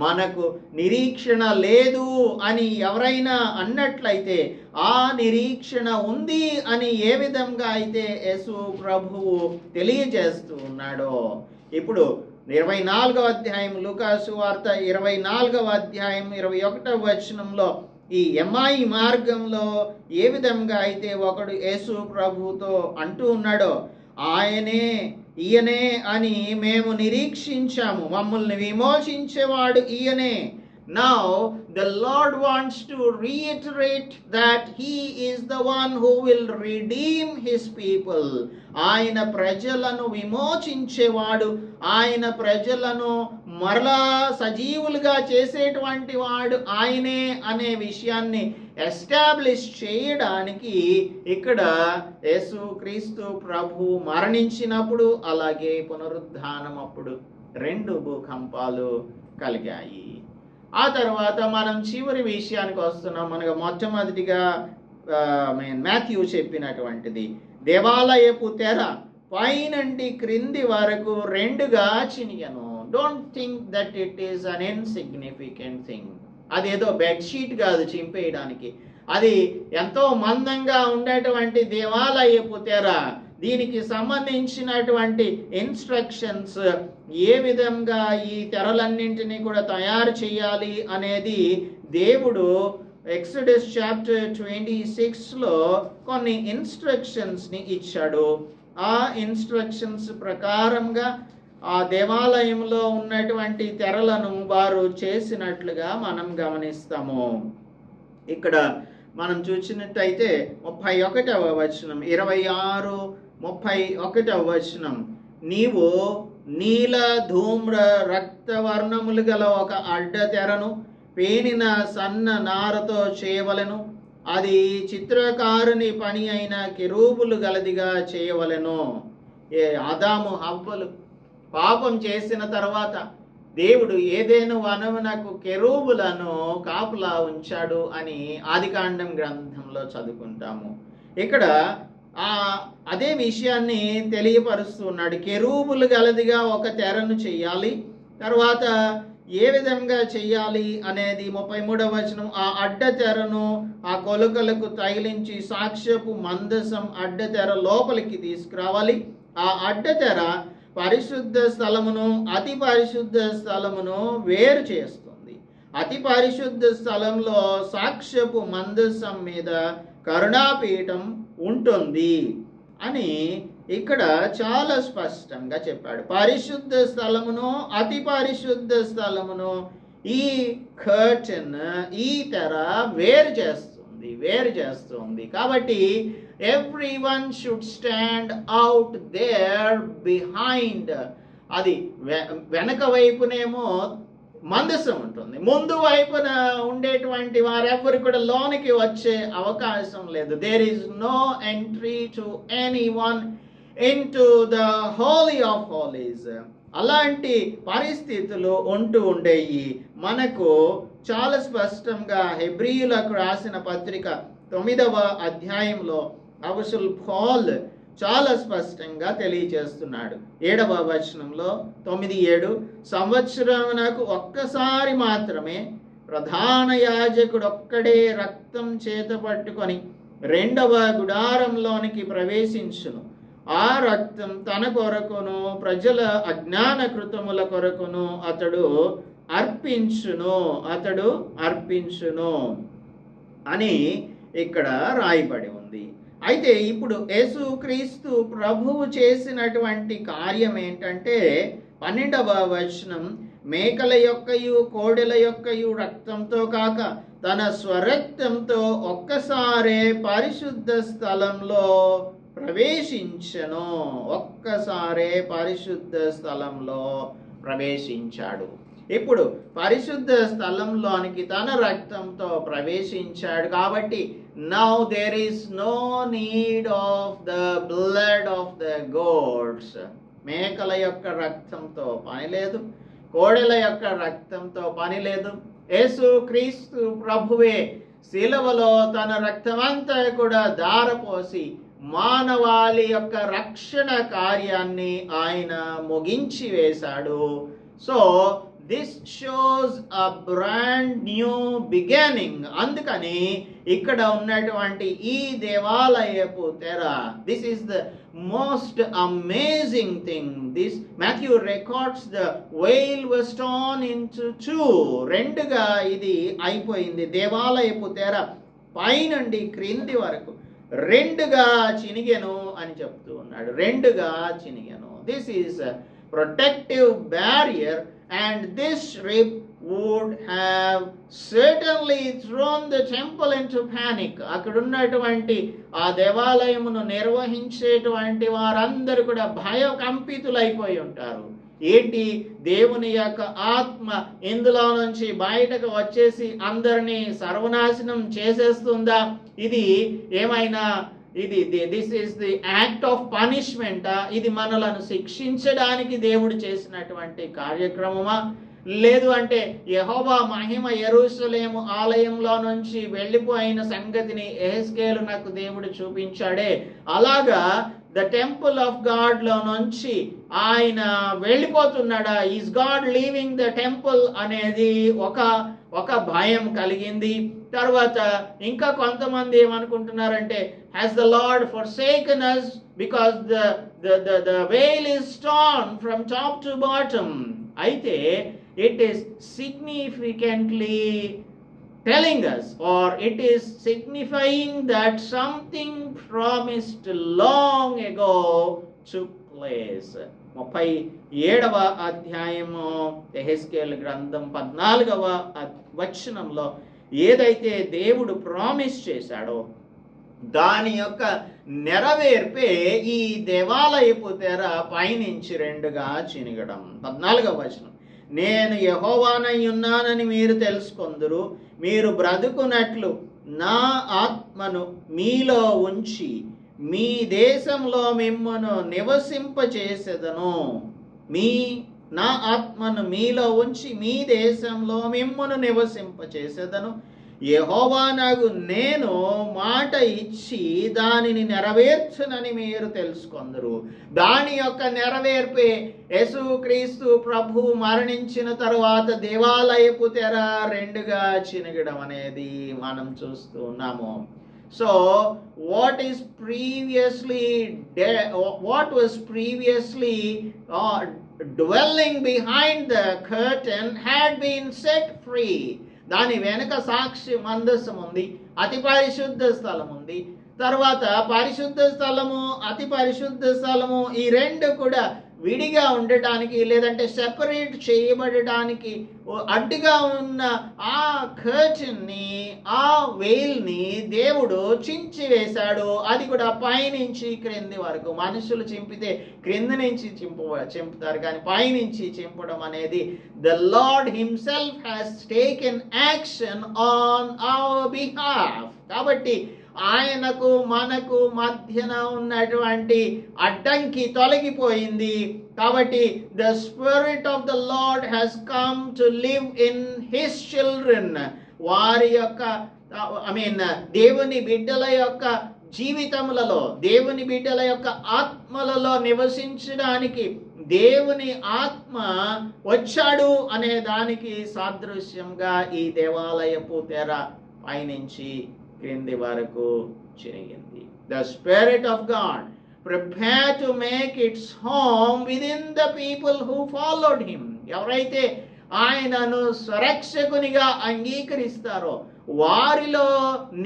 మనకు నిరీక్షణ లేదు అని ఎవరైనా అన్నట్లయితే ఆ నిరీక్షణ ఉంది అని ఏ విధంగా అయితే యేసు ప్రభువు తెలియజేస్తూ ఉన్నాడో, ఇప్పుడు 24వ అధ్యాయం లూకాసు వార్త 24వ అధ్యాయం 21వ వచనంలో ఈ ఎమ్మాయి మార్గంలో ఏ విధంగా అయితే ఒకడు యేసు ప్రభువుతో అంటూ ఉన్నాడో, ఈయనే అని మేము నిరీక్షించాము, మమ్మల్ని విమోచించేవాడు ఈయనే. Now the Lord wants to reiterate that he is the one who will redeem his people. ఆయన ప్రజలను విమోచించేవాడు, ఆయన ప్రజలను మరలా సజీవులుగా చేసేటువంటి వాడు ఆయనే అనే విషయాన్ని ఎస్టాబ్లిష్ చేయడానికి ఇక్కడ యేసుక్రీస్తు ప్రభు మరణించినప్పుడు అలాగే పునరుద్ధానం అప్పుడు రెండు భూకంపాలు కలిగాయి. ఆ తర్వాత మనం చివరి విషయానికి వస్తున్నాం. మనకు మొట్టమొదటిగా మాథ్యూ చెప్పినటువంటిది, దేవాలయపు తెర పైనుండి క్రింది వరకు రెండుగా చినిగను. Don't think that it is an insignificant thing. అదేదో బెడ్షీట్ కాదు చింపేయడానికి, అది ఎంతో మందంగా ఉండేటువంటి దేవాలయపు తెర. దీనికి సంబంధించినటువంటి ఇన్స్ట్రక్షన్స్, ఏ విధంగా ఈ తెరలన్నింటినీ కూడా తయారు చేయాలి అనేది దేవుడు ఎక్సోడస్ చాప్టర్ 26లో కొన్ని ఇన్స్ట్రక్షన్స్ని ఇచ్చాడు. ఆ ఇన్స్ట్రక్షన్స్ ప్రకారంగా ఆ దేవాలయంలో ఉన్నటువంటి తెరలను వారు చేసినట్లుగా మనం గమనిస్తాము. ఇక్కడ మనం చూసినట్టయితే 31వ వచనం, 26, 31వ వచనం, నీవు నీల ధూమ్ర రక్తవర్ణములు గల ఒక అడ్డ తెరను పేనిన సన్న నారతో చేయవలెను, అది చిత్రకారుని పని అయిన కెరూబులు గలదిగా చేయవలెను. ఆదాము హవ్వలు పాపం చేసిన తర్వాత దేవుడు ఏదెను వనమునకు కెరూబులను కాపులా ఉంచాడు అని ఆదికాండం గ్రంథంలో చదువుకుంటాము. ఇక్కడ అదే విషయాన్ని తెలియపరుస్తున్నాడు. కెరూబులు గలదిగా ఒక తెరను చెయ్యాలి. తర్వాత ఏ విధంగా చెయ్యాలి అనేది 33వ వచనం, ఆ అడ్డ తెరను ఆ కొలకలకు తగిలించి సాక్ష్యపు మందసం అడ్డ తెర లోపలికి తీసుకురావాలి. ఆ అడ్డ తెర పరిశుద్ధ స్థలమును అతి పరిశుద్ధ స్థలమును వేరు చేస్తుంది. అతి పరిశుద్ధ స్థలంలో సాక్ష్యపు మందసం మీద కరుణాపీఠం ఉంటుంది అని ఇక్కడ చాలా స్పష్టంగా చెప్పాడు. పరిశుద్ధ స్థలమును అతి పరిశుద్ధ స్థలమును ఈ కర్టెన్, ఈ తెర వేరు చేస్తుంది. కాబట్టి everyone should stand out there behind. అది వెనక వైపునేమో మందసం ఉంటుంది, ముందు వైపున ఉండేటువంటి వారెవరు కూడా లోనికి వచ్చే అవకాశం లేదు. There is no entry to anyone into the holy of holies. అలాంటి పరిస్థితులు ఉండేవి. మనకు చాలా స్పష్టంగా హెబ్రీయులకు రాసిన పత్రిక 9వ అధ్యాయంలో అపోస్తలుడు పౌలు చాలా స్పష్టంగా తెలియజేస్తున్నాడు. 7వ వచనంలో 9:7 సంవత్సరమునకు ఒక్కసారి మాత్రమే ప్రధాన యాజకుడు ఒక్కడే రక్తం చేత పట్టుకొని 2వ గుడారంలోనికి ప్రవేశించును. ఆ రక్తం తన కొరకును ప్రజల అజ్ఞాన కృతముల కొరకును అతడు అర్పించును అని ఇక్కడ రాయబడి ఉంది. అయితే ఇప్పుడు యేసుక్రీస్తు ప్రభువు చేసినటువంటి కార్యం ఏంటంటే 12వ వచనం, మేకల యొక్కయు కోడెల యొక్కయు రక్తంతో కాక తన స్వరక్తంతో ఒక్కసారే పరిశుద్ధ స్థలంలో ప్రవేశించాడు. ఇప్పుడు పరిశుద్ధ స్థలంలోనికి తన రక్తంతో ప్రవేశించాడు కాబట్టి now there is no need of the blood of the goats. మేకల యొక్క రక్తంతో పని లేదు, కోడెల యొక్క రక్తంతో పని లేదు. యేసుక్రీస్తు ప్రభువే శిలువలో తన రక్తమంతా కూడా ధారపోసి మానవాళి యొక్క రక్షణ కార్యాన్ని ఆయన ముగించి వేశాడు. So this shows a brand new beginning. అందుకని ఇక్కడ ఉన్నటువంటి ఈ దేవాలయపు తెర, this is the most amazing thing. This Matthew records the veil was torn into two. రెండుగా ఇది అయిపోయింది. దేవాలయపు తెర పైనుండి క్రింది వరకు రెండుగా చినిగెను అని చెప్తూ ఉన్నాడు. రెండుగా చినిగెను. This is protective barrier, and this rip would have certainly thrown the temple into panic. అక్కడ ఉన్నటువంటి ఆ దేవాలయమును నిర్వహించేటువంటి వారందరూ కూడా భయకంపితులైపోయి ఉంటారు. ఏంటి, దేవుని యొక్క ఆత్మ ఇందులో నుంచి బయటకు వచ్చేసి అందరినీ సర్వనాశనం చేసేస్తుందా? ఇది ఏమైనా this is the act of పనిష్మెంటా? ఇది మనలను శిక్షించడానికి దేవుడు చేసినటువంటి కార్యక్రమమా? లేదు అంటే యెహోవా మహిమ యెరూషలేము ఆలయంలో నుంచి వెళ్ళిపోయిన సంగతిని యెహెజ్కేలు నాకు దేవుడు చూపించాడే, అలాగా ద టెంపుల్ ఆఫ్ గాడ్ లో నుంచి ఆయన వెళ్ళిపోతున్నాడా? Is God leaving the temple అనేది ఒక భయం కలిగింది. తర్వాత ఇంకా కొంతమంది ఏమనుకుంటున్నారంటే, has the Lord forsaken us because the veil is torn from top to bottom. అయితే it is significantly telling us, or it is signifying that something promised long ago took place. 37వ అధ్యాయము యెహెజ్కేలు గ్రంథం 14వ వచనంలో ఏదైతే దేవుడు ప్రామిస్ చేశాడో దాని యొక్క నెరవేర్పే ఈ దేవాలయపు తెర పైనుంచి రెండుగా చినిగడం. 14వ వచనం, నేను యెహోవానై ఉన్నానని మీరు తెలుసుకొందురు, మీరు బ్రతుకున్నట్లు నా ఆత్మను మీలో ఉంచి మీ దేశంలో మిమ్మను నివసింపచేసేదను. నా ఆత్మను మీలో ఉంచి మీ దేశంలో మిమ్మను నివసింపచేసేదను. యెహోవానగు నేను మాట ఇచ్చి దానిని నెరవేర్చునని మీరు తెలుసుకొందురు. దాని యొక్క నెరవేర్పే యేసుక్రీస్తు ప్రభువు మరణించిన తరువాత దేవాలయపు తెర రెండుగా చినగడం అనేది మనం చూస్తూ ఉన్నాము. So what was previously dwelling behind the curtain had been set free. దాని వెనుక సాక్షి మందస్సం ఉంది, అతి పరిశుద్ధ స్థలం ఉంది. తర్వాత పరిశుద్ధ స్థలము, అతి పరిశుద్ధ స్థలము, ఈ రెండు కూడా విడిగా ఉండటానికి లేదంటే సెపరేట్ చేయబడటానికి అడ్డుగా ఉన్న ఆ కర్టన్ని, ఆ వెయిల్ని దేవుడు చించి వేశాడు. అది కూడా పైనుంచి క్రింది వరకు. మనుషులు చింపితే క్రింద నుంచి చింపుతారు, కానీ పైనుంచి చింపడం అనేది the lord himself has taken action on hour behalf. కాబట్టి ఆయనకు మనకు మధ్యన ఉన్నటువంటి అడ్డంకి తొలగిపోయింది. కాబట్టి the spirit of the lord has come to live in his children. వారి యొక్క దేవుని బిడ్డల యొక్క జీవితములలో, దేవుని బిడ్డల యొక్క ఆత్మలలో నివసించడానికి దేవుని ఆత్మ వచ్చాడు అనే దానికి సాదృశ్యంగా ఈ దేవాలయపు తెర పైనుంచి క్రింది వరకు చిరిగింది. The Spirit of God prepared to make its home within the people who followed him. ఎవరైతే ఆయనను స్వరక్షకునిగా అంగీకరిస్తారో వారిలో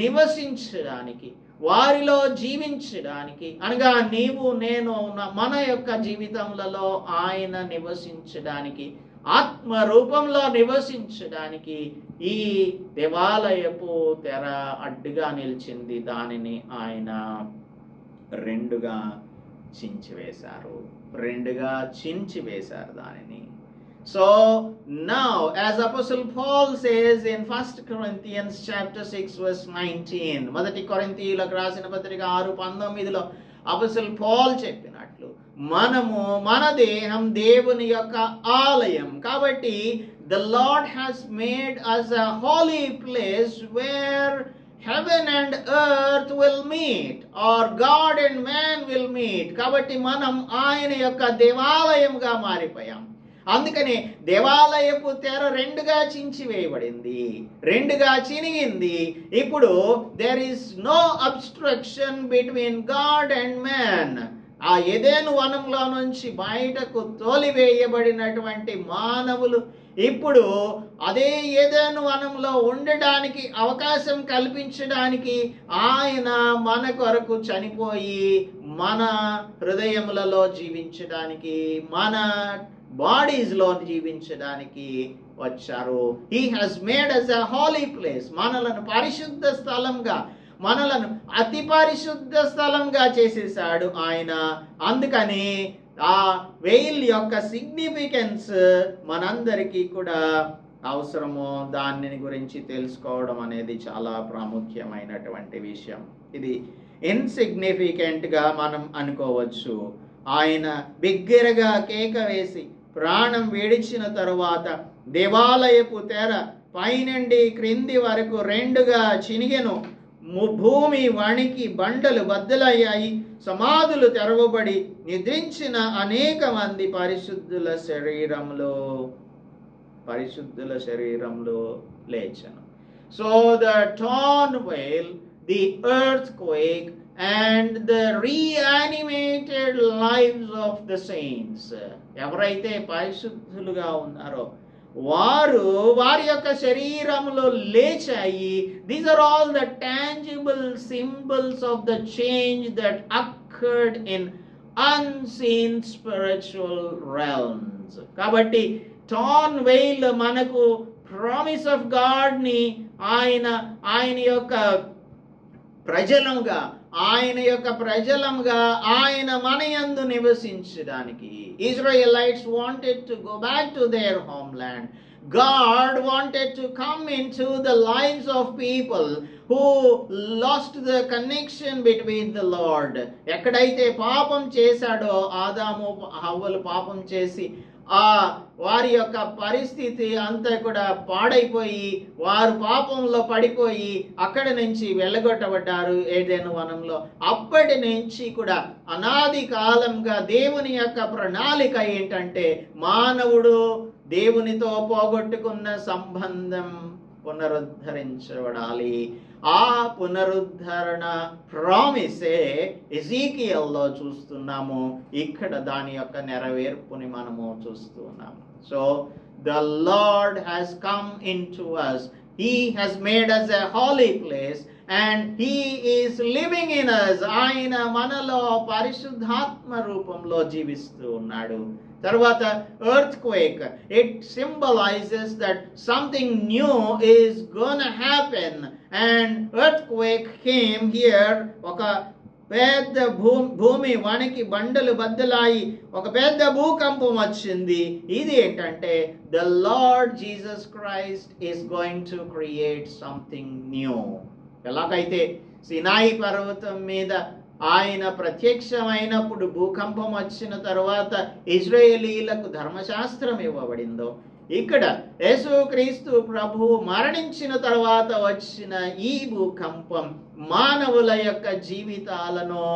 నివసించడానికి, వారిలో జీవించడానికి, అనగా నీవు నేను మన యొక్క జీవితములలో ఆయన నివసించడానికి, ఆత్మ రూపంలో నివసించడానికి ఈ దేవాలయపు తెర అడ్డుగా నిలిచింది. దానిని ఆయన రెండుగా చించివేశారు దానిని. So now, as Apostle Paul says in 1 Corinthians chapter 6 verse 19, మొదటి కొరింథీయులకు రాసిన పత్రిక 6:19లో అపోస్తల్ పౌల్ చెప్పినట్లు మనము మన దేహం దేవుని యొక్క ఆలయం. కాబట్టి the Lord has made us a holy place where heaven and earth will meet, or God and man will meet. కాబట్టి మనం ఆయన యొక్క దేవాలయంగా మారిపోయాం. అందుకని దేవాలయపు తెర రెండుగా చించివేయబడింది, రెండుగా చినిగింది. ఇప్పుడు there is no obstruction between God and man. ఆ ఎదెను వనంలో నుంచి బయటకు తోలివేయబడినటువంటి మానవులు ఇప్పుడు అదే ఎదెను వనంలో ఉండడానికి అవకాశం కల్పించడానికి ఆయన మన కొరకు చనిపోయి మన హృదయములలో జీవించడానికి, మన బాడీస్ లో జీవించడానికి వచ్చారు. He has made us a holy place. మనలను పరిశుద్ధ స్థలంగా, మనలను అతి పరిశుద్ధ స్థలంగా చేసేసాడు ఆయన. అందుకని ఆ వెయిల్ యొక్క సిగ్నిఫికెన్స్ మనందరికీ కూడా అవసరము. దాని గురించి తెలుసుకోవడం అనేది చాలా ప్రాముఖ్యమైనటువంటి విషయం. ఇది ఇన్సిగ్నిఫికెంట్గా మనం అనుకోవచ్చు. ఆయన బిగ్గరగా కేక వేసి ప్రాణం విడిచిన తరువాత దేవాలయపు తెర పైనుండి క్రింది వరకు రెండుగా చినిగెను. భూమి వణికి బండలు బద్దలయ్యాయి. సమాధులు తెరవబడి నిద్రించిన అనేక మంది పరిశుద్ధుల శరీరంలో లేచను. So the torn veil, the earthquake and the reanimated lives of the saints. ఎవరైతే పరిశుద్ధులుగా ఉన్నారో వారు వారి యొక్క శరీరములో లేచాయి. These are all the tangible symbols of the change that occurred in unseen spiritual realms. కాబట్టి torn veil మనకు ప్రామిస్ ఆఫ్ గాడ్ ని ఆయన యొక్క ప్రజలంగా, ఆయన మనయందు నివసించడానికి. Israelites wanted to go back to their homeland. God wanted to come into the lives of people who lost the connection between the Lord. ఎక్కడైతే పాపం చేశాడో ఆదాము హవ్వలు పాపం చేసి వారి యొక్క పరిస్థితి అంతా కూడా పాడైపోయి వారు పాపంలో పడిపోయి అక్కడి నుంచి వెళ్ళగొట్టబడ్డారు ఏదెను వనంలో. అప్పటి నుంచి కూడా అనాది కాలంగా దేవుని యొక్క ప్రణాళిక ఏంటంటే మానవుడు దేవునితో పోగొట్టుకున్న సంబంధం పునరుద్ధరించబడాలి. ఆ పునరుద్ధరణ ప్రామిసే ఎజీకియల్లో చూస్తున్నాము. ఇక్కడ దాని యొక్క నెరవేర్పుని మనము చూస్తున్నాము. So the lord has come in to us. He has made us a holy place and he is living in us. ఆయన మనలో పరిశుద్ధాత్మ రూపంలో జీవిస్తూ ఉన్నాడు. తర్వాత earthquake, it symbolizes that something new is gonna happen, and earthquake came here. ఒక పెద్ద భూమి వణికి బండలు బద్దలాయి ఒక పెద్ద భూకంపం వచ్చింది. ఇది ఏంటంటే the Lord Jesus Christ is going to create something new. ఎలాగైతే సినాయి పర్వతం మీద ఆయన ప్రత్యక్షమైనప్పుడు భూకంపం వచ్చిన తర్వాత ఇజ్రాయేలీలకు ధర్మశాస్త్రం ఇవ్వబడిందో, ఇక్కడ యేసుక్రీస్తు ప్రభువు మరణించిన తర్వాత వచ్చిన ఈ భూకంపం మానవుల యొక్క జీవితాలను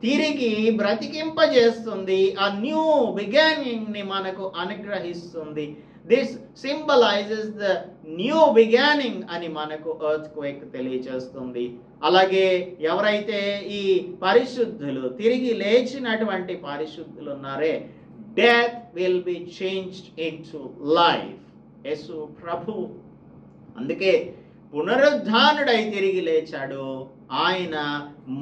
తిరిగి బ్రతికింపజేస్తుంది. ఆ న్యూ బిగినింగ్ ని మనకు అనుగ్రహిస్తుంది. This symbolizes the new beginning అని మనకు ఎర్త్క్వేక్ తెలియజేస్తుంది. అలాగే ఎవరైతే ఈ పరిశుద్ధులు తిరిగి లేచినటువంటి పరిశుద్ధులు ఉన్నారే, death will be changed into life. యేసు ప్రభు అందుకే పునరుద్ధానుడై తిరిగి లేచాడు. ఆయన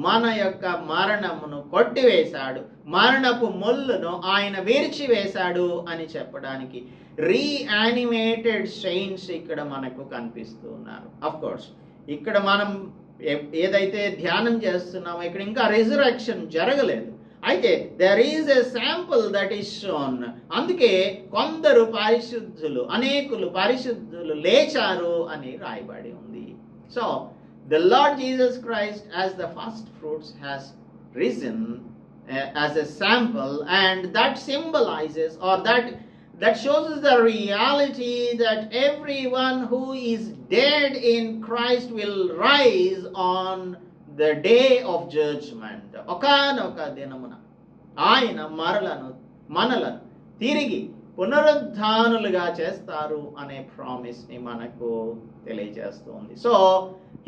మన యొక్క మరణమును కొట్టివేశాడు, మరణపు ముళ్ళును ఆయన విరిచివేశాడు అని చెప్పడానికి రీయానిమేటెడ్ సెయింట్స్ ఇక్కడ మనకు కనిపిస్తూ ఉన్నారు. అఫ్ కోర్స్ ఇక్కడ మనం ఏదైతే ధ్యానం చేస్తున్నామో ఇక్కడ ఇంకా రిజరెక్షన్ జరగలేదు. అయితే there is a sample that is shown. అందుకే కొందరు పరిశుద్ధులు, అనేకులు పరిశుద్ధులు లేచారు అని రాయబడి ఉంది. So the Lord Jesus Christ as the first fruits has risen as a sample, and that symbolises or that shows us the reality that everyone who is dead in Christ will rise on the day of judgment. ఒకానొక దినమున ఆయన మనలను తిరిగి పునరుద్ధానులుగా చేస్తారు అనే promise ని మనకు తెలియజేస్తుంది. So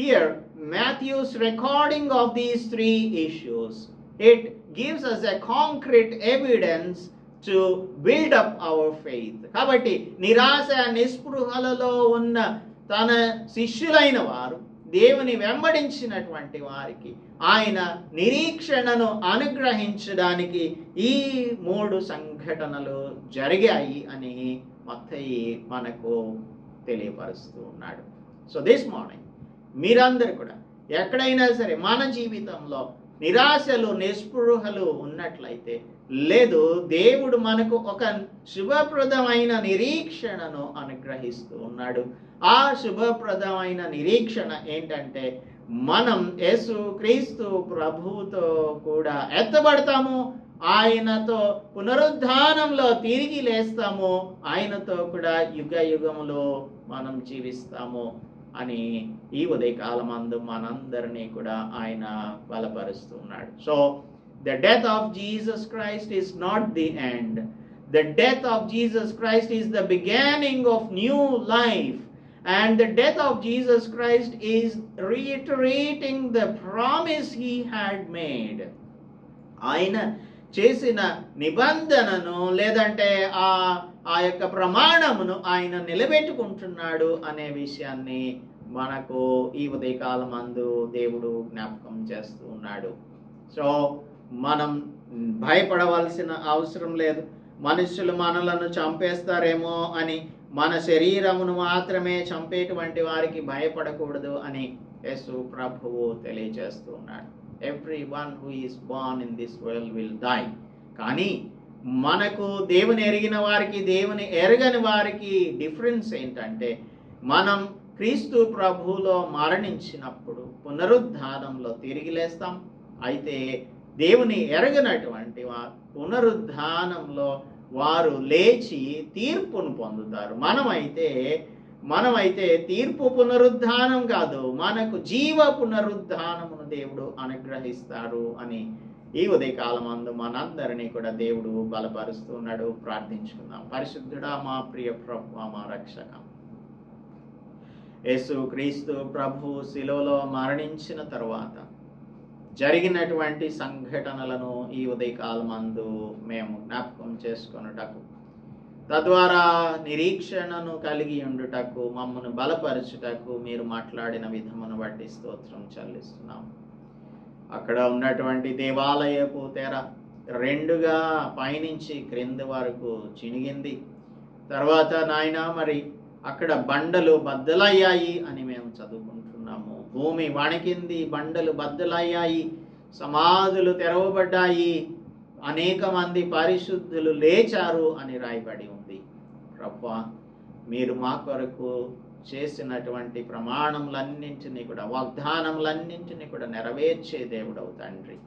here Matthew's recording of these three issues, it gives us a concrete evidence to build up our faith. కాబట్టి నిరాశ నిస్పృహలలో ఉన్న తన శిష్యులైన వారు, దేవుని వెంబడించినటువంటి వారికి ఆయన నిరీక్షణను అనుగ్రహించడానికి ఈ 3 సంఘటనలు జరిగాయి అని మత్తయి మనకు తెలియపరుస్తూ ఉన్నాడు. సో దిస్ మార్నింగ్ మీరందరూ కూడా ఎక్కడైనా సరే మన జీవితంలో నిరాశలు నిస్పృహలు ఉన్నట్లయితే, లేదు దేవుడు మనకు ఒక శుభప్రదమైన నిరీక్షణను అనుగ్రహిస్తూ ఉన్నాడు. ఆ శుభప్రదమైన నిరీక్షణ ఏంటంటే మనం యేసుక్రీస్తు ప్రభువుతో కూడా ఎత్తబడతాము, ఆయనతో పునరుద్ధానంలో తిరిగి లేస్తాము, ఆయనతో కూడా యుగ యుగములో మనం జీవిస్తాము అని ఈ ఉదయకాలమందు మనందరినీ కూడా ఆయన బలపరుస్తున్నాడు. So the death of Jesus Christ is not the end. The death of Jesus Christ is the beginning of new life. And the death of Jesus Christ is reiterating the promise he had made. ఆయన చేసిన నిబంధనను లేదంటే ఆ యొక్క ప్రమాణమును ఆయన నిలబెట్టుకుంటున్నాడు అనే విషయాన్ని మనకు ఈ ఉదయకాలమందు దేవుడు జ్ఞాపకం చేస్తూ ఉన్నాడు. సో మనం భయపడవలసిన అవసరం లేదు. మనుషులు మనలను చంపేస్తారేమో అని, మన శరీరమును మాత్రమే చంపేటువంటి వారికి భయపడకూడదు అని యేసు ప్రభువు తెలియజేస్తూ ఉన్నాడు. Everyone who is born in this world will die. కానీ మనకు దేవుని ఎరిగిన వారికి, దేవుని ఎరగని వారికి డిఫరెన్స్ ఏంటంటే, మనం క్రీస్తు ప్రభువులో మరణించినప్పుడు పునరుద్ధానంలో తిరిగి లేస్తాం. అయితే దేవుని ఎరగనటువంటి వారు పునరుద్ధానంలో వారు లేచి తీర్పును పొందుతారు. మనమైతే తీర్పు పునరుద్ధానం కాదు, మనకు జీవ పునరుద్ధానమును దేవుడు అనుగ్రహిస్తారు అని ఈ ఉదయకాలమందు మనందరినీ కూడా దేవుడు బలపరుస్తున్నాడు. ప్రార్థించుకుందాం. పరిశుద్ధుడా, మా ప్రియ ప్రభువా, మా రక్షక, యేసు క్రీస్తు ప్రభు శిలువలో మరణించిన తర్వాత జరిగినటువంటి సంఘటనలను ఈ ఉదయకాలమందు మేము జ్ఞాపకం చేసుకొనుటకు, తద్వారా నిరీక్షణను కలిగి ఉండుటకు, మమ్మను బలపరచుటకు మీరు మాట్లాడిన విధమును బట్టి స్తోత్రం చెల్లిస్తున్నాం. అక్కడ ఉన్నటువంటి దేవాలయపు తెర రెండుగా పైనుంచి క్రింద వరకు చినిగింది. తర్వాత నాయన మరి అక్కడ బండలు బద్దలయ్యాయి అని మేము చదువుకుంటున్నాము. భూమి వణికింది, బండలు బద్దలయ్యాయి, సమాధులు తెరవబడ్డాయి, అనేక మంది పరిశుద్ధులు లేచారు అని రాయబడి ఉంది. ప్రభువా, మీరు మా కొరకు చేసినటువంటి ప్రమాణములన్నింటినీ కూడా, వాగ్దానములన్నింటినీ కూడా నెరవేర్చే దేవుడవు తండ్రి.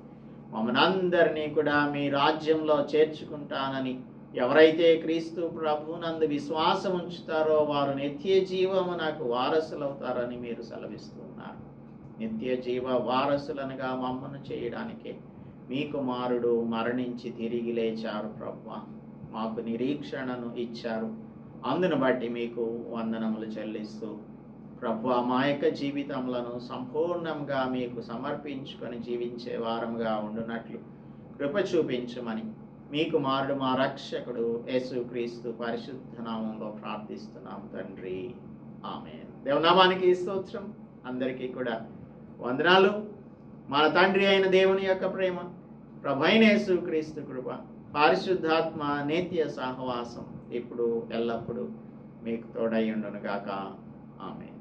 మమ్మల్ని అందరినీ కూడా మీ రాజ్యంలో చేర్చుకుంటానని ఎవరైతే క్రీస్తు ప్రభునందు విశ్వాసం ఉంచుతారో వారు నిత్య జీవము నాకు వారసులవుతారని మీరు సెలవిస్తున్నారు. నిత్య జీవ వారసులనుగా మమ్మను చేయడానికే మీ కుమారుడు మరణించి తిరిగి లేచారు. ప్రభువా, మాకు నిరీక్షణను ఇచ్చారు. అందును బట్టి మీకు వందనములు చెల్లిస్తూ ప్రభువా, మా యొక్క జీవితములను సంపూర్ణంగా మీకు సమర్పించుకొని జీవించే వారముగా ఉండునట్లు కృప చూపించమని మీ కుమారుడు మా రక్షకుడు యేసుక్రీస్తు పరిశుద్ధ నామంలో ప్రార్థిస్తున్నాం తండ్రి. ఆమేన్. దేవునామానికి స్తోత్రం. అందరికీ కూడా వందనాలు. మన తండ్రి అయిన దేవుని యొక్క ప్రేమ, ప్రభువైన యేసుక్రీస్తు కృప, పరిశుద్ధాత్మ నిత్య సహవాసం ఇప్పుడు ఎల్లప్పుడూ మీకు తోడై ఉండును గాక. ఆమేన్.